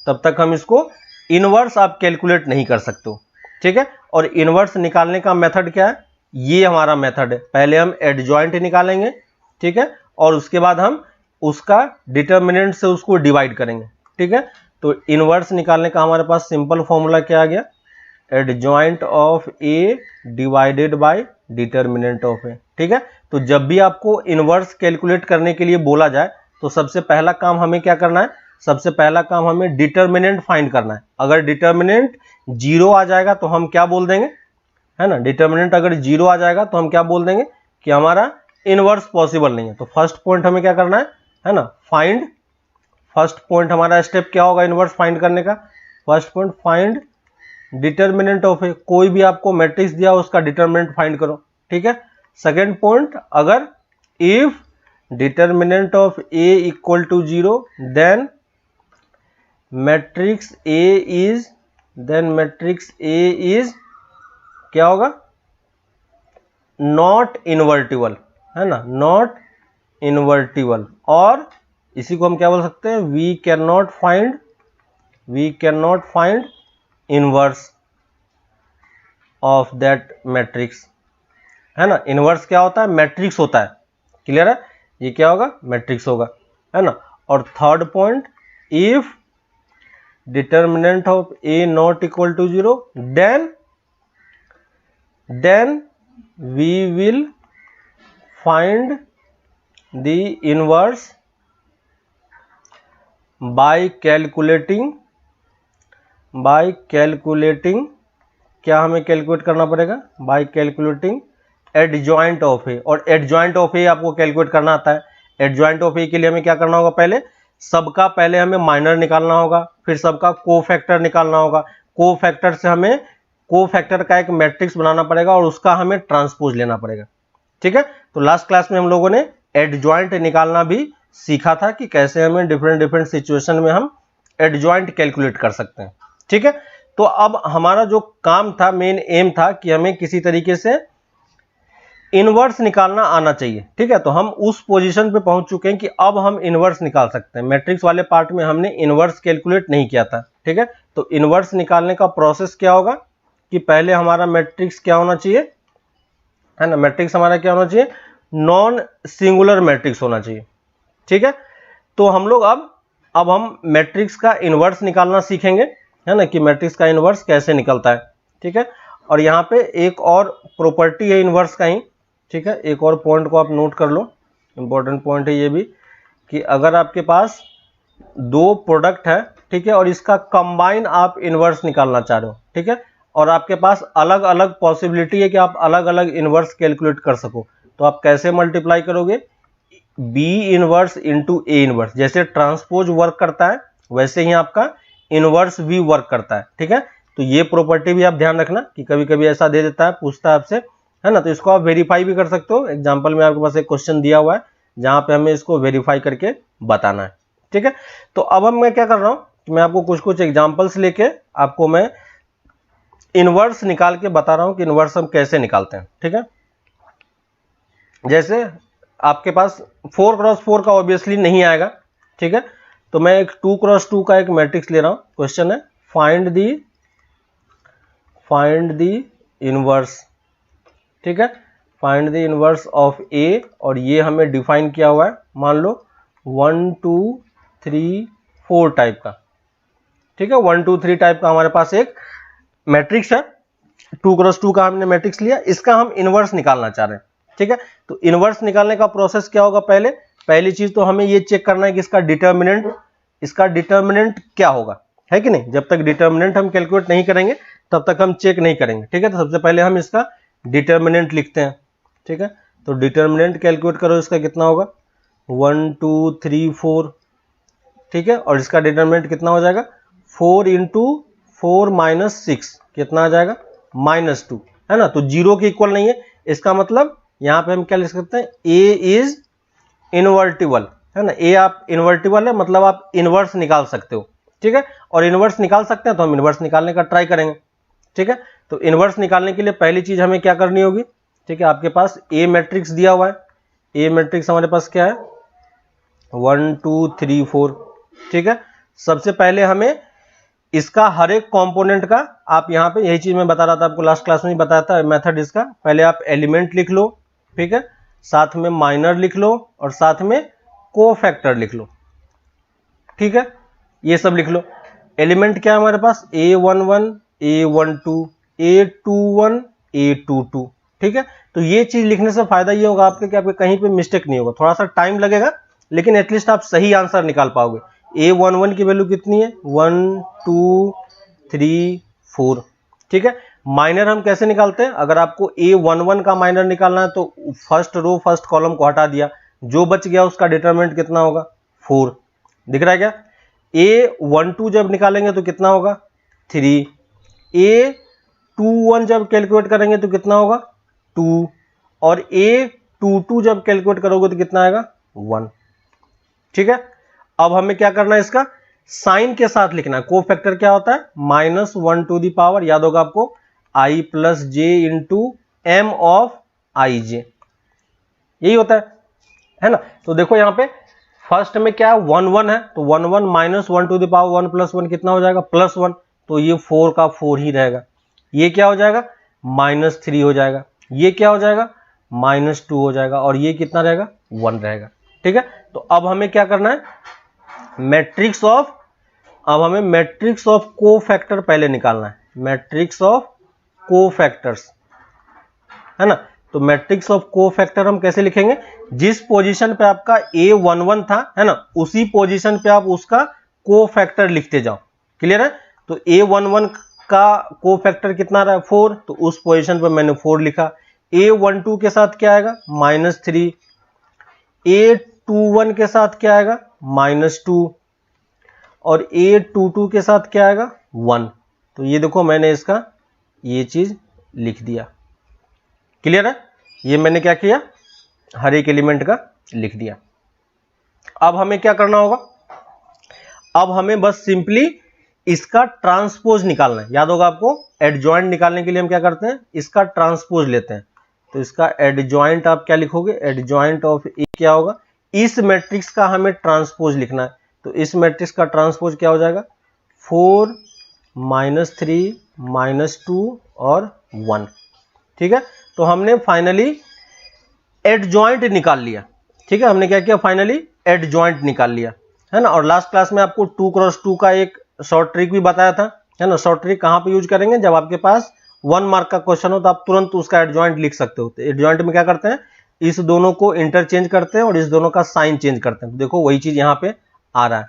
तब तक हम इसको इनवर्स आप कैलकुलेट नहीं कर सकते हो, ठीक है। और इनवर्स निकालने का मेथड क्या है, ये हमारा मेथड है, पहले हम एडजॉइंट निकालेंगे, ठीक है, और उसके बाद हम उसका डिटर्मिनेंट से उसको डिवाइड करेंगे, ठीक है। तो इनवर्स निकालने का हमारे पास सिंपल फॉर्मूला क्या आ गया, adjoint of A divided by determinant of A, ठीक है। तो जब भी आपको इनवर्स कैलकुलेट करने के लिए बोला जाए तो सबसे पहला काम हमें क्या करना है, सबसे पहला काम हमें डिटर्मिनेंट फाइंड करना है। अगर डिटर्मिनेंट 0 आ जाएगा तो हम क्या बोल देंगे, है ना। डिटर्मिनेंट अगर 0 आ जाएगा तो हम क्या बोल देंगे कि हमारा इनवर्स पॉसिबल नहीं है। तो फर्स्ट पॉइंट हमें क्या करना है ना, फाइंड। फर्स्ट पॉइंट हमारा स्टेप क्या होगा इनवर्स फाइंड करने का? First point find determinant of A. कोई भी आपको मैट्रिक्स दिया उसका डिटर्मिनेंट फाइंड करो, ठीक है। सेकेंड पॉइंट, अगर if determinant of A equal to 0 then matrix A is क्या होगा? नॉट इन्वर्टिबल, है ना, नॉट इन्वर्टिबल। और इसी को हम क्या बोल सकते हैं? We can not find inverse of that matrix, है ना। इनवर्स क्या होता है? मैट्रिक्स होता है, क्लियर है। ये क्या होगा? मैट्रिक्स होगा, है ना। और third point, if determinant of A not equal to 0 then we will find the inverse by calculating क्या हमें कैलकुलेट करना पड़ेगा? By calculating adjoint of A. और एडजॉइंट ऑफ ए आपको कैलकुलेट करना आता है। एडजॉइंट ऑफ ए के लिए हमें क्या करना होगा? सबका पहले हमें माइनर निकालना होगा, फिर सबका कोफैक्टर निकालना होगा। कोफैक्टर से हमें कोफैक्टर का एक मैट्रिक्स बनाना पड़ेगा और उसका हमें ट्रांसपोज लेना पड़ेगा, ठीक है। तो लास्ट क्लास में हम लोगों ने एडजॉइंट निकालना भी सीखा था कि कैसे हमें डिफरेंट सिचुएशन में हम एडजॉइंट कैलकुलेट कर सकते हैं, ठीक है। तो अब हमारा जो काम था, मेन एम था कि हमें किसी तरीके से इनवर्स निकालना आना चाहिए, ठीक है। तो हम उस पोजीशन पे पहुंच चुके हैं कि अब हम इनवर्स निकाल सकते हैं। मैट्रिक्स वाले पार्ट में हमने इनवर्स कैलकुलेट नहीं किया था, ठीक है। तो इनवर्स निकालने का प्रोसेस क्या होगा कि पहले हमारा मैट्रिक्स क्या होना चाहिए, है ना। मैट्रिक्स हमारा क्या होना चाहिए? नॉन सिंगुलर मैट्रिक्स होना चाहिए, ठीक है। तो हम लोग अब हम मैट्रिक्स का इनवर्स निकालना सीखेंगे, है ना, कि मैट्रिक्स का इनवर्स कैसे निकलता है, ठीक है। और यहाँ पे एक और प्रॉपर्टी है इनवर्स का ही, ठीक है। एक और पॉइंट को आप नोट कर लो, इंपॉर्टेंट पॉइंट है ये भी, कि अगर आपके पास दो प्रोडक्ट है, ठीक है, और इसका कंबाइन आप इनवर्स निकालना चाह रहे हो, ठीक है, और आपके पास अलग अलग पॉसिबिलिटी है कि आप अलग अलग इनवर्स कैलकुलेट कर सको, तो आप कैसे मल्टीप्लाई करोगे? B inverse into A inverse. जैसे ट्रांसपोज वर्क करता है वैसे ही आपका इनवर्स भी वर्क करता है, ठीक है। तो ये प्रॉपर्टी भी आप ध्यान रखना कि कभी कभी ऐसा दे देता है, पूछता है आपसे, है ना। तो इसको आप वेरीफाई भी कर सकते हो। एग्जांपल में आपके पास एक क्वेश्चन दिया हुआ है जहां पे हमें इसको वेरीफाई करके बताना है, ठीक है। तो अब मैं क्या कर रहा हूं कि मैं आपको कुछ कुछ एग्जांपल्स लेके आपको मैं इनवर्स निकाल के बता रहा हूं कि इनवर्स हम कैसे निकालते हैं, ठीक है। जैसे आपके पास 4x4 का ऑब्वियसली नहीं आएगा, ठीक है। तो मैं एक 2x2 का एक मैट्रिक्स ले रहा हूं। क्वेश्चन है फाइंड द इनवर्स, ठीक है, find the inverse of A. और ये हमें डिफाइन किया हुआ है, मान लो 1 2 3 4 टाइप का, ठीक है। 1 2 3 टाइप का हमारे पास एक मैट्रिक्स है। 2x2 का हमने मैट्रिक्स लिया, इसका हम इनवर्स निकालना चाह रहे हैं, ठीक है। तो इनवर्स निकालने का प्रोसेस क्या होगा? पहली चीज तो हमें ये चेक करना है कि इसका डिटर्मिनेंट क्या होगा, है कि नहीं। जब तक डिटर्मिनेंट हम कैलकुलेट नहीं करेंगे तब तक हम चेक नहीं करेंगे, ठीक है। तो सबसे पहले हम इसका डिटर्मिनेंट लिखते हैं, ठीक है। तो डिटर्मिनेंट कैलकुलेट करो, इसका कितना होगा? 1 2 3 4, ठीक है। और इसका डिटर्मिनेंट कितना हो जाएगा? 4 इंटू 4 माइनस 6 कितना आ जाएगा? -2, है ना। तो 0 के इक्वल नहीं है, इसका मतलब यहां पे हम क्या लिख सकते हैं? ए इज इनवर्टिबल, है ना। ए आप इनवर्टिबल है मतलब आप इनवर्स निकाल सकते हो, ठीक है। और इनवर्स निकाल सकते हैं तो हम इनवर्स निकालने का ट्राई करेंगे, ठीक है। तो इनवर्स निकालने के लिए पहली चीज हमें क्या करनी होगी? ठीक है, आपके पास ए मैट्रिक्स दिया हुआ है। ए मैट्रिक्स हमारे पास क्या है? 1 2 3 4, ठीक है। सबसे पहले हमें इसका हर एक कंपोनेंट का, आप यहां पे यही चीज मैं बता रहा था आपको, लास्ट क्लास में ही बताया था मेथड इसका। पहले आप एलिमेंट लिख लो, ठीक है, साथ में माइनर लिख लो और साथ में कोफैक्टर लिख लो, ठीक है। ये सब लिख लो। एलिमेंट क्या है हमारे पास? A11 A12 A21 A22, ठीक है। तो ये चीज लिखने से फायदा ये होगा आपके कि आपके कहीं पे मिस्टेक नहीं होगा। थोड़ा सा टाइम लगेगा लेकिन एटलीस्ट आप सही आंसर निकाल पाओगे। A11 की वैल्यू कितनी है? 1 2 3 4, ठीक है। माइनर हम कैसे निकालते हैं, अगर आपको A11 का माइनर निकालना है तो फर्स्ट रो फर्स्ट कॉलम को हटा दिया, जो बच गया उसका डिटरमिनेंट कितना होगा 4, दिख रहा है क्या। A12 जब निकालेंगे तो कितना होगा 3, A21 जब कैलकुलेट करेंगे तो कितना होगा 2, और A22 जब कैलकुलेट करोगे तो कितना आएगा 1। ठीक है, अब हमें क्या करना है, इसका साइन के साथ लिखना है। कोफैक्टर क्या होता है -1 टू दी पावर, याद होगा आपको, i plus J into M of I J, यही होता है ना। तो देखो यहां पे फर्स्ट में क्या है 1 1 है, तो 1 1 -1 टू द पावर 1 प्लस 1 कितना हो जाएगा +1, तो ये 4 का 4 ही रहेगा। ये क्या हो जाएगा -3 हो जाएगा, ये क्या हो जाएगा -2 हो जाएगा, और ये कितना रहेगा 1 रहेगा। ठीक है, तो अब हमें क्या करना है, मैट्रिक्स ऑफ, अब हमें मैट्रिक्स ऑफ कोफैक्टर पहले निकालना है, मैट्रिक्स ऑफ कोफैक्टर्स, है ना। तो मैट्रिक्स ऑफ कोफैक्टर हम कैसे लिखेंगे, जिस पोजीशन पे आपका A11 था, है ना, उसी पोजीशन पे आप उसका कोफैक्टर लिखते जाओ। क्लियर है, तो A11 का कोफैक्टर कितना रहा 4, तो उस पोजीशन पे मैंने 4 लिखा। A12 के साथ क्या आएगा -3, A21 के साथ क्या आएगा -2, और A22 के साथ क्या आएगा 1। तो ये देखो मैंने इसका ये चीज लिख दिया। क्लियर है, ये मैंने क्या किया, हर एक एलिमेंट का लिख दिया। अब हमें क्या करना होगा, अब हमें बस सिंपली इसका ट्रांसपोज निकालना है। याद होगा आपको, एडजॉइंट निकालने के लिए हम क्या करते हैं, इसका ट्रांसपोज लेते हैं। तो इसका एडजॉइंट आप क्या लिखोगे, एडजॉइंट ऑफ ए क्या होगा, इस मैट्रिक्स का हमें ट्रांसपोज लिखना है। तो इस मैट्रिक्स का ट्रांसपोज क्या हो जाएगा 4 -3 -2 और 1। ठीक है, तो हमने फाइनली एडजॉइंट निकाल लिया। ठीक है, हमने क्या किया, फाइनली एडजॉइंट निकाल लिया, है ना। और लास्ट क्लास में आपको 2 क्रॉस 2 का एक शॉर्ट ट्रिक भी बताया था, है ना। शॉर्ट ट्रिक कहां पे यूज करेंगे, जब आपके पास 1 मार्क का क्वेश्चन हो तो आप तुरंत उसका एडजॉइंट लिख सकते हो। तो एडजॉइंट में क्या करते हैं, इस दोनों को इंटरचेंज करते हैं और इस दोनों का साइन चेंज करते हैं। तो देखो वही चीज यहां पे आ रहा है।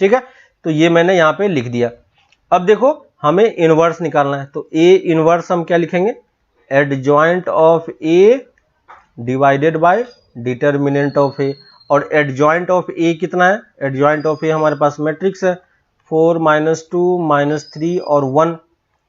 ठीक है, तो ये मैंने यहां पे लिख दिया। अब देखो हमें इनवर्स निकालना है, तो ए इनवर्स हम क्या लिखेंगे, adjoint of A divided by determinant of A. और एडजॉइंट ऑफ ए कितना है, एडजॉइंट ऑफ ए हमारे पास मैट्रिक्स है 4 -2 -3 और 1।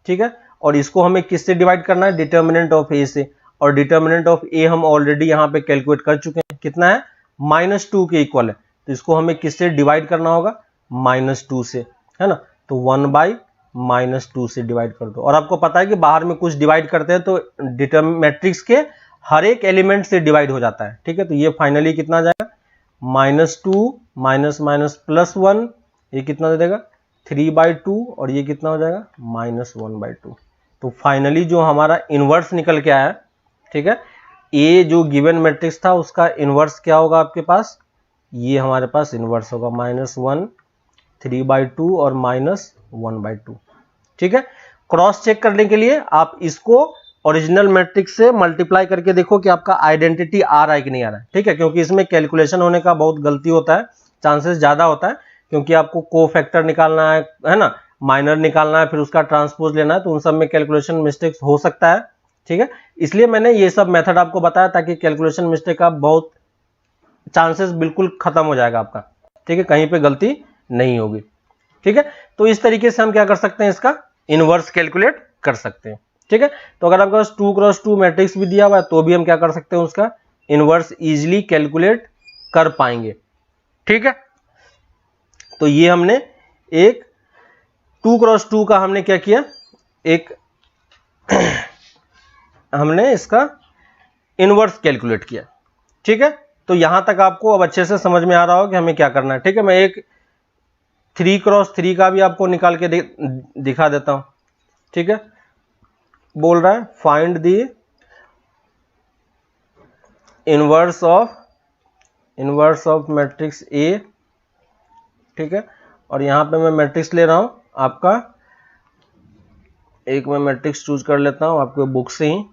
ठीक है, और इसको हमें किससे डिवाइड करना है, डिटर्मिनेंट ऑफ ए से। और डिटर्मिनेंट ऑफ ए हम ऑलरेडी यहाँ पे कैलकुलेट कर चुके हैं, कितना है -2 के इक्वल है। तो इसको हमें किससे डिवाइड करना होगा, -2 से, है ना। तो 1/-2 से डिवाइड कर दो। और आपको पता है कि बाहर में कुछ डिवाइड करते हैं तो मैट्रिक्स के हर एक एलिमेंट से डिवाइड हो जाता है। ठीक है, तो ये फाइनली कितना आ जाएगा -2 +1, ये कितना दे देगा 3/2, और ये कितना हो जाएगा -1/2। तो फाइनली जो हमारा इनवर्स निकल के आया, ठीक है, ए जो गिवन मैट्रिक्स था उसका इनवर्स क्या होगा आपके पास, ये हमारे पास इनवर्स होगा -1 3/2 और -1/2। ठीक है, क्रॉस चेक करने के लिए आप इसको ओरिजिनल मैट्रिक्स से मल्टीप्लाई करके देखो कि आपका आइडेंटिटी आ रहा है कि नहीं आ रहा है। ठीक है, क्योंकि इसमें कैलकुलेशन होने का बहुत गलती होता है, चांसेस ज्यादा होता है, क्योंकि आपको कोफैक्टर निकालना है ना, माइनर निकालना है, फिर उसका ट्रांसपोज लेना है, तो उन सब में कैलकुलेशन मिस्टेक्स हो सकता है। ठीक है, इसलिए मैंने ये सब मेथड आपको बताया ताकि कैलकुलेशन मिस्टेक का बहुत चांसेस बिल्कुल खत्म हो जाएगा आपका। ठीक है, कहीं पे गलती नहीं होगी। ठीक है, तो इस तरीके से हम क्या कर सकते हैं, इसका इनवर्स कैलकुलेट कर सकते हैं। ठीक है, तो अगर आपके पास 2 क्रॉस 2 मैट्रिक्स भी दिया हुआ है तो भी हम क्या कर सकते हैं, उसका इनवर्स इजीली कैलकुलेट कर पाएंगे। ठीक है, तो ये हमने एक 2 क्रॉस 2 का हमने क्या किया, एक हमने इसका इनवर्स कैलकुलेट किया। ठीक है, तो यहां तक आपको अब अच्छे से समझ में आ रहा हो कि हमें क्या करना है। ठीक है, मैं एक 3 क्रॉस 3 का भी आपको निकाल के दिखा देता हूं। ठीक है, बोल रहा है find the inverse of matrix A. ठीक है, और यहां पे मैं मैट्रिक्स ले रहा हूं आपका, एक मैं मैट्रिक्स चूज कर लेता हूं आपके बुक से ही।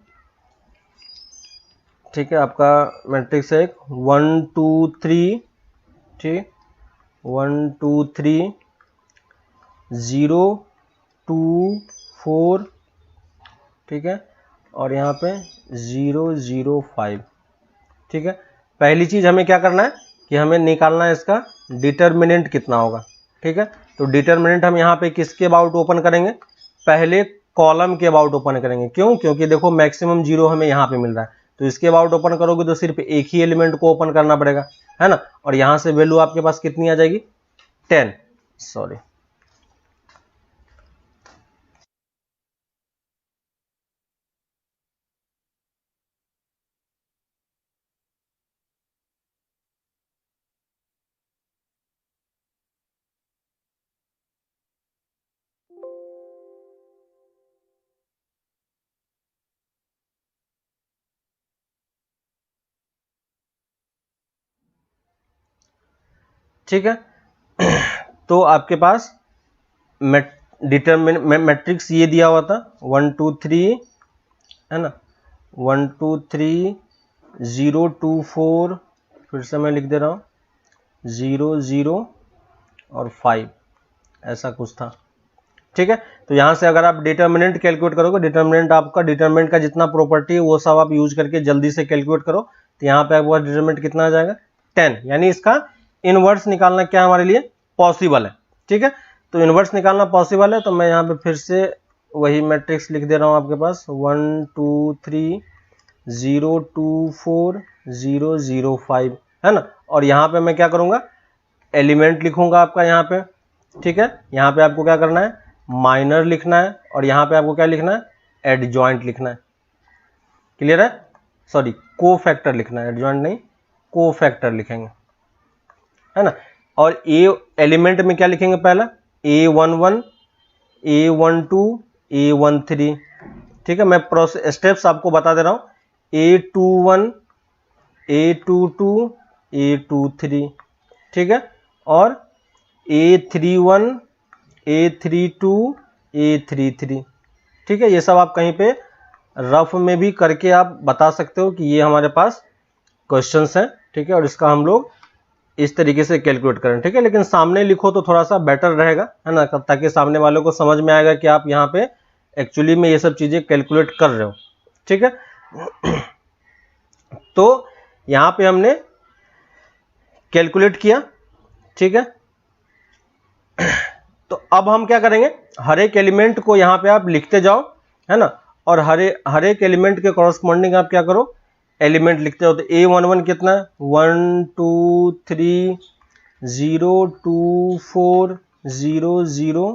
ठीक है, आपका मैट्रिक्स है 1 2 3, ठीक 1 2 3 0 2 4 ठीक है, और यहाँ पे 005। ठीक है, पहली चीज हमें क्या करना है कि हमें निकालना है इसका डिटर्मिनेंट कितना होगा। ठीक है, तो डिटर्मिनेंट हम यहाँ पे किसके अबाउट ओपन करेंगे, पहले कॉलम के अबाउट ओपन करेंगे। क्यों, क्योंकि देखो मैक्सिमम 0 हमें यहाँ पे मिल रहा है, तो इसके अबाउट ओपन करोगे तो सिर्फ एक ही एलिमेंट को ओपन करना पड़ेगा, है ना, और यहाँ से वैल्यू आपके पास कितनी आ जाएगी, 10। सॉरी, ठीक है। तो आपके पास मैट्रिक्स ये दिया हुआ था 1 2 3, है ना, 1 2 3 0 2 4, फिर से मैं लिख दे रहा हूँ 0 0 और 5, ऐसा कुछ था। ठीक है, तो यहाँ से अगर आप डिटर्मिनेंट कैलकुलेट करोगे, डिटर्मिनेंट आपका डिटर्मिनेंट का जितना प्रॉपर्टी है वो सब आप यूज करके जल्दी से कैलकुलेट करो, तो यहाँ पे आपका डिटर्मिनेंट कितना आ जाएगा, 10। यानी इसका इनवर्स निकालना क्या हमारे लिए पॉसिबल है। ठीक है, तो इनवर्स निकालना पॉसिबल है, तो मैं यहाँ पे फिर से वही मैट्रिक्स लिख दे रहा हूँ आपके पास 1 2 3 0 2 4 0 0 5, है ना, और यहाँ पे मैं क्या करूँगा, एलिमेंट लिखूंगा आपका यहाँ पे। ठीक है, यहाँ पे आपको क्या करना है, माइनर लिखना है, और यहाँ पे आपको क्या लिखना है, एडजॉइंट लिखना है। क्लियर है, सॉरी को फैक्टर लिखना है, एडजॉइंट नहीं, को फैक्टर लिखेंगे, है ना। और ए एलिमेंट में क्या लिखेंगे, पहला A11 A12 A13। ठीक है, मैं प्रोसेस स्टेप्स आपको बता दे रहा हूँ, A21 A22 A23। ठीक है, और A31 A32 A33। ठीक है, ये सब आप कहीं पे रफ में भी करके आप बता सकते हो कि ये हमारे पास क्वेश्चंस हैं। ठीक है, और इसका हम लोग इस तरीके से कैलकुलेट करें। ठीक है, लेकिन सामने लिखो तो थोड़ा सा बेटर रहेगा, है ना, ताकि सामने वालों को समझ में आएगा कि आप यहाँ पे एक्चुअली में ये सब चीजें कैलकुलेट कर रहे हो। ठीक है, तो यहाँ पे हमने कैलकुलेट किया। ठीक है, तो अब हम क्या करेंगे, हर एक एलिमेंट को यहाँ पे आप लिखते जाओ, है ना, और हर एक एलिमेंट के कॉरस्पॉन्डिंग आप क्या करो, एलिमेंट लिखते हो। तो A11 कितना है, 1 2 3 0 2 4 0 0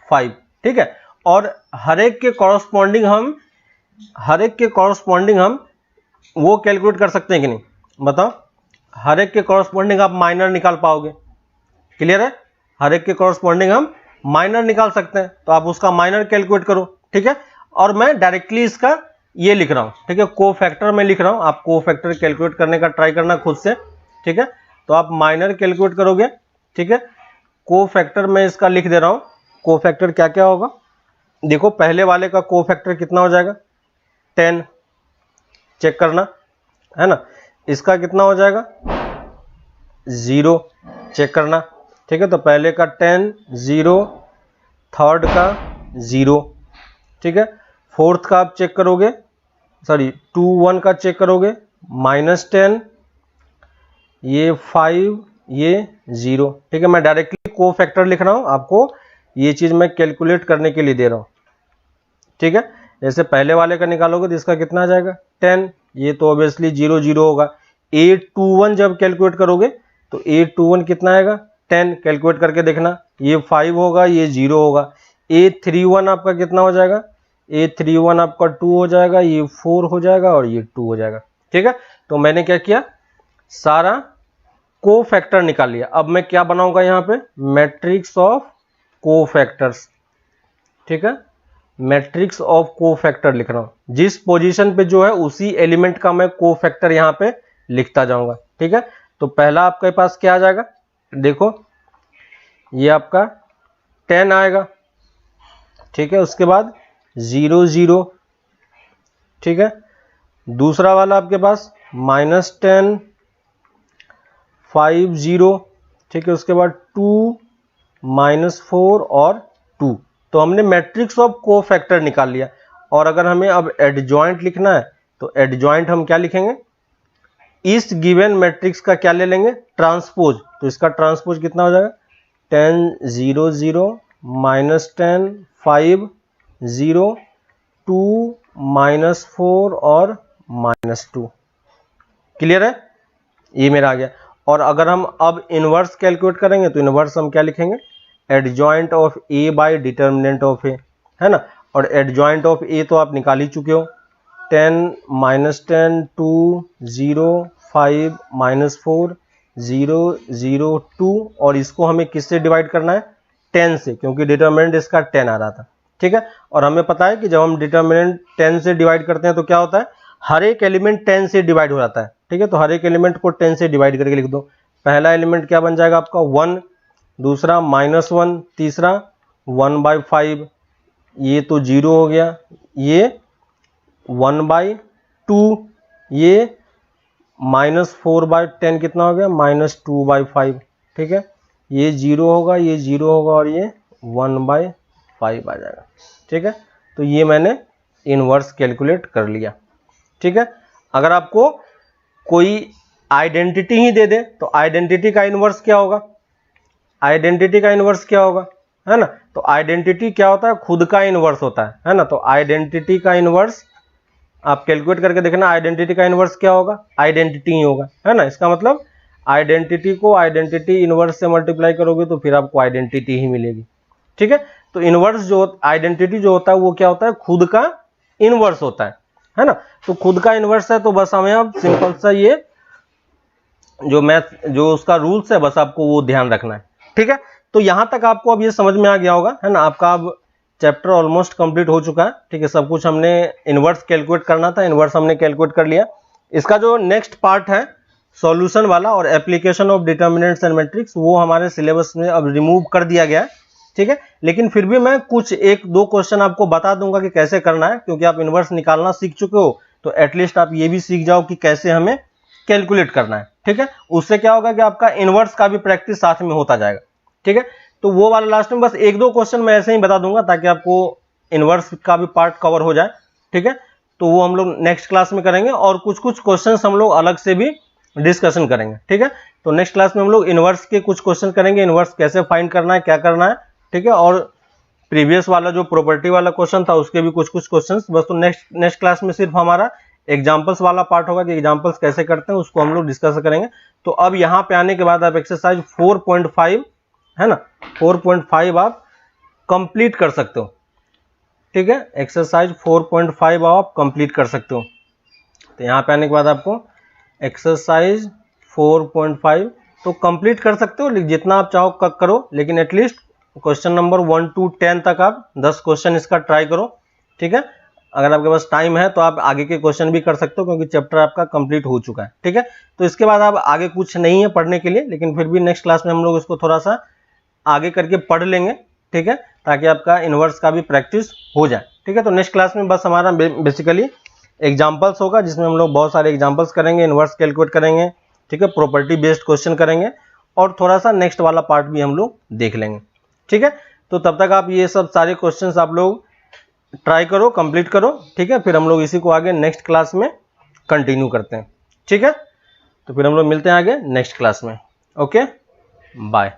5। ठीक है, और हर एक के कॉरस्पॉन्डिंग हम वो कैलकुलेट कर सकते हैं कि नहीं, बताओ। हर एक के कॉरस्पॉन्डिंग आप माइनर निकाल पाओगे। क्लियर है, हर एक के कॉरस्पॉन्डिंग हम माइनर निकाल सकते हैं, तो आप उसका माइनर कैलकुलेट करो। ठीक है, और मैं डायरेक्टली इसका ये लिख रहा हूं। ठीक है, को फैक्टर में लिख रहा हूं, आप को फैक्टर कैलकुलेट करने का ट्राई करना खुद से। ठीक है, तो आप माइनर कैलकुलेट करोगे। ठीक है, को फैक्टर में इसका लिख दे रहा हूं, को फैक्टर क्या क्या होगा, देखो पहले वाले का को फैक्टर कितना हो जाएगा, 10, चेक करना, है ना। इसका कितना हो जाएगा, 0, चेक करना। ठीक है, तो पहले का 10 0, थर्ड का 0। ठीक है, फोर्थ का आप चेक करोगे, सॉरी 2 1 का चेक करोगे, -10, ये 5, ये 0। ठीक है, मैं डायरेक्टली को फैक्टर लिख रहा हूं, आपको ये चीज मैं कैलकुलेट करने के लिए दे रहा हूं। ठीक है, जैसे पहले वाले का निकालोगे तो इसका कितना आ जाएगा, 10, ये तो ऑब्वियसली 0 0 होगा। A21 जब कैलकुलेट करोगे तो A21 कितना आएगा, 10, कैलकुलेट करके देखना, ये 5 होगा, ये 0 होगा। A31 आपका कितना हो जाएगा, A31 आपका 2 हो जाएगा, ये 4 हो जाएगा, और ये 2 हो जाएगा। ठीक है, तो मैंने क्या किया, सारा को फैक्टर निकाल लिया। अब मैं क्या बनाऊंगा यहाँ पे, मैट्रिक्स ऑफ को फैक्टर्स। ठीक है, मैट्रिक्स ऑफ को फैक्टर लिख रहा हूं, जिस पोजीशन पे जो है उसी एलिमेंट का मैं को फैक्टर यहां पे लिखता जाऊंगा। ठीक है, तो पहला आपके पास क्या आ जाएगा, देखो ये आपका 10 आएगा। ठीक है, उसके बाद 0 0। ठीक है, दूसरा वाला आपके पास -10 5 0। ठीक है, उसके बाद 2 -4 और 2। तो हमने मैट्रिक्स ऑफ को फैक्टर निकाल लिया। और अगर हमें अब एडजॉइंट लिखना है तो एडजॉइंट हम क्या लिखेंगे, इस गिवन मैट्रिक्स का क्या ले लेंगे, ट्रांसपोज। तो इसका ट्रांसपोज कितना हो जाएगा, 10 0 0 -10 5 0 2 -4 और -2। क्लियर है, ये मेरा आ गया। और अगर हम अब इनवर्स कैलकुलेट करेंगे तो इनवर्स हम क्या लिखेंगे, adjoint of A by determinant of A, है ना। और एडजॉइंट ऑफ ए तो आप निकाल ही चुके हो, 10 -10 2 0 5 -4 0 0 2, और इसको हमें किससे डिवाइड करना है, 10 से, क्योंकि डिटर्मिनेंट इसका 10 आ रहा था। ठीक है, और हमें पता है कि जब हम डिटर्मिनेंट 10 से डिवाइड करते हैं तो क्या होता है, हर एक एलिमेंट 10 से डिवाइड हो जाता है। ठीक है, तो हर एक एलिमेंट को 10 से डिवाइड करके लिख दो। पहला एलिमेंट क्या बन जाएगा आपका 1, दूसरा -1, तीसरा 1/5, ये तो 0 हो गया, ये 1/2, ये -4/10 कितना हो गया, -2/5। ठीक है, ये 0 होगा, ये 0 होगा और ये 1/5 आ जाएगा। ठीक है, तो ये मैंने इनवर्स कैलकुलेट कर लिया। ठीक है, अगर आपको कोई आइडेंटिटी ही दे दे तो आइडेंटिटी का इनवर्स क्या होगा, आइडेंटिटी का इनवर्स क्या होगा, है ना। तो आइडेंटिटी क्या होता है, खुद का इनवर्स होता है ना। तो आइडेंटिटी का इनवर्स आप कैलकुलेट करके देखना, आइडेंटिटी का इनवर्स क्या होगा, आइडेंटिटी ही होगा, है ना। इसका मतलब आइडेंटिटी को आइडेंटिटी इनवर्स से मल्टीप्लाई करोगे तो फिर आपको आइडेंटिटी ही मिलेगी। ठीक है, तो इनवर्स जो आइडेंटिटी जो होता है वो क्या होता है, खुद का इनवर्स होता है ना। तो खुद का इनवर्स है तो बस हमें अब सिंपल सा ये जो मैथ जो उसका रूल्स है बस आपको वो ध्यान रखना है। ठीक है, तो यहां तक आपको अब ये समझ में आ गया होगा, है ना। आपका अब चैप्टर ऑलमोस्ट कंप्लीट हो चुका है। ठीक है, सब कुछ हमने इनवर्स कैलकुलेट करना था, इनवर्स हमने कैलकुलेट कर लिया। इसका जो नेक्स्ट पार्ट है सॉल्यूशन वाला और application of determinants and matrix, वो हमारे सिलेबस में अब रिमूव कर दिया गया है। ठीक है, लेकिन फिर भी मैं कुछ 1-2 क्वेश्चन आपको बता दूंगा कि कैसे करना है, क्योंकि आप इनवर्स निकालना सीख चुके हो तो एटलीस्ट आप ये भी सीख जाओ कि कैसे हमें कैलकुलेट करना है। ठीक है, उससे क्या होगा कि आपका इनवर्स का भी प्रैक्टिस साथ में होता जाएगा। ठीक है, तो वो वाला लास्ट में बस 1-2 क्वेश्चन मैं ऐसे ही बता दूंगा ताकि आपको इनवर्स का भी पार्ट कवर हो जाए। ठीक है, तो वो हम लोग नेक्स्ट क्लास में करेंगे और कुछ क्वेश्चंस हम लोग अलग से भी डिस्कशन करेंगे। ठीक है, तो नेक्स्ट क्लास में हम लोग इनवर्स के कुछ क्वेश्चन करेंगे, इनवर्स कैसे फाइंड करना है, क्या करना है। ठीक है, और प्रीवियस वाला जो प्रॉपर्टी वाला क्वेश्चन था उसके भी कुछ क्वेश्चंस बस। तो नेक्स्ट क्लास में सिर्फ हमारा एग्जांपल्स वाला पार्ट होगा कि एग्जांपल्स कैसे करते हैं उसको हम लोग डिस्कस करेंगे। तो अब यहाँ पे आने के बाद आप एक्सरसाइज 4.5 है ना, 4.5 आप कंप्लीट कर सकते हो। ठीक है, एक्सरसाइज 4.5 आप कंप्लीट कर सकते हो। तो यहाँ पे आने के बाद आपको एक्सरसाइज 4.5 तो कंप्लीट कर सकते हो, जितना आप चाहो करो, लेकिन एटलीस्ट क्वेश्चन नंबर 1 to 10 तक आप 10 क्वेश्चन इसका ट्राई करो। ठीक है, अगर आपके पास टाइम है तो आप आगे के क्वेश्चन भी कर सकते हो क्योंकि चैप्टर आपका कंप्लीट हो चुका है। ठीक है, तो इसके बाद आप आगे कुछ नहीं है पढ़ने के लिए, लेकिन फिर भी नेक्स्ट क्लास में हम लोग इसको थोड़ा सा आगे करके पढ़ लेंगे। ठीक है, ताकि आपका इनवर्स का भी प्रैक्टिस हो जाए। ठीक है, तो नेक्स्ट क्लास में बस हमारा बेसिकली एग्जाम्पल्स होगा जिसमें हम लोग बहुत सारे एग्जाम्पल्स करेंगे, इनवर्स कैलकुलेट करेंगे। ठीक है, प्रॉपर्टी बेस्ड क्वेश्चन करेंगे और थोड़ा सा नेक्स्ट वाला पार्ट भी हम लोग देख लेंगे। ठीक है, तो तब तक आप ये सब सारे क्वेश्चंस आप लोग ट्राई करो, कंप्लीट करो। ठीक है, फिर हम लोग इसी को आगे नेक्स्ट क्लास में कंटिन्यू करते हैं। ठीक है, तो फिर हम लोग मिलते हैं आगे नेक्स्ट क्लास में। Okay, bye.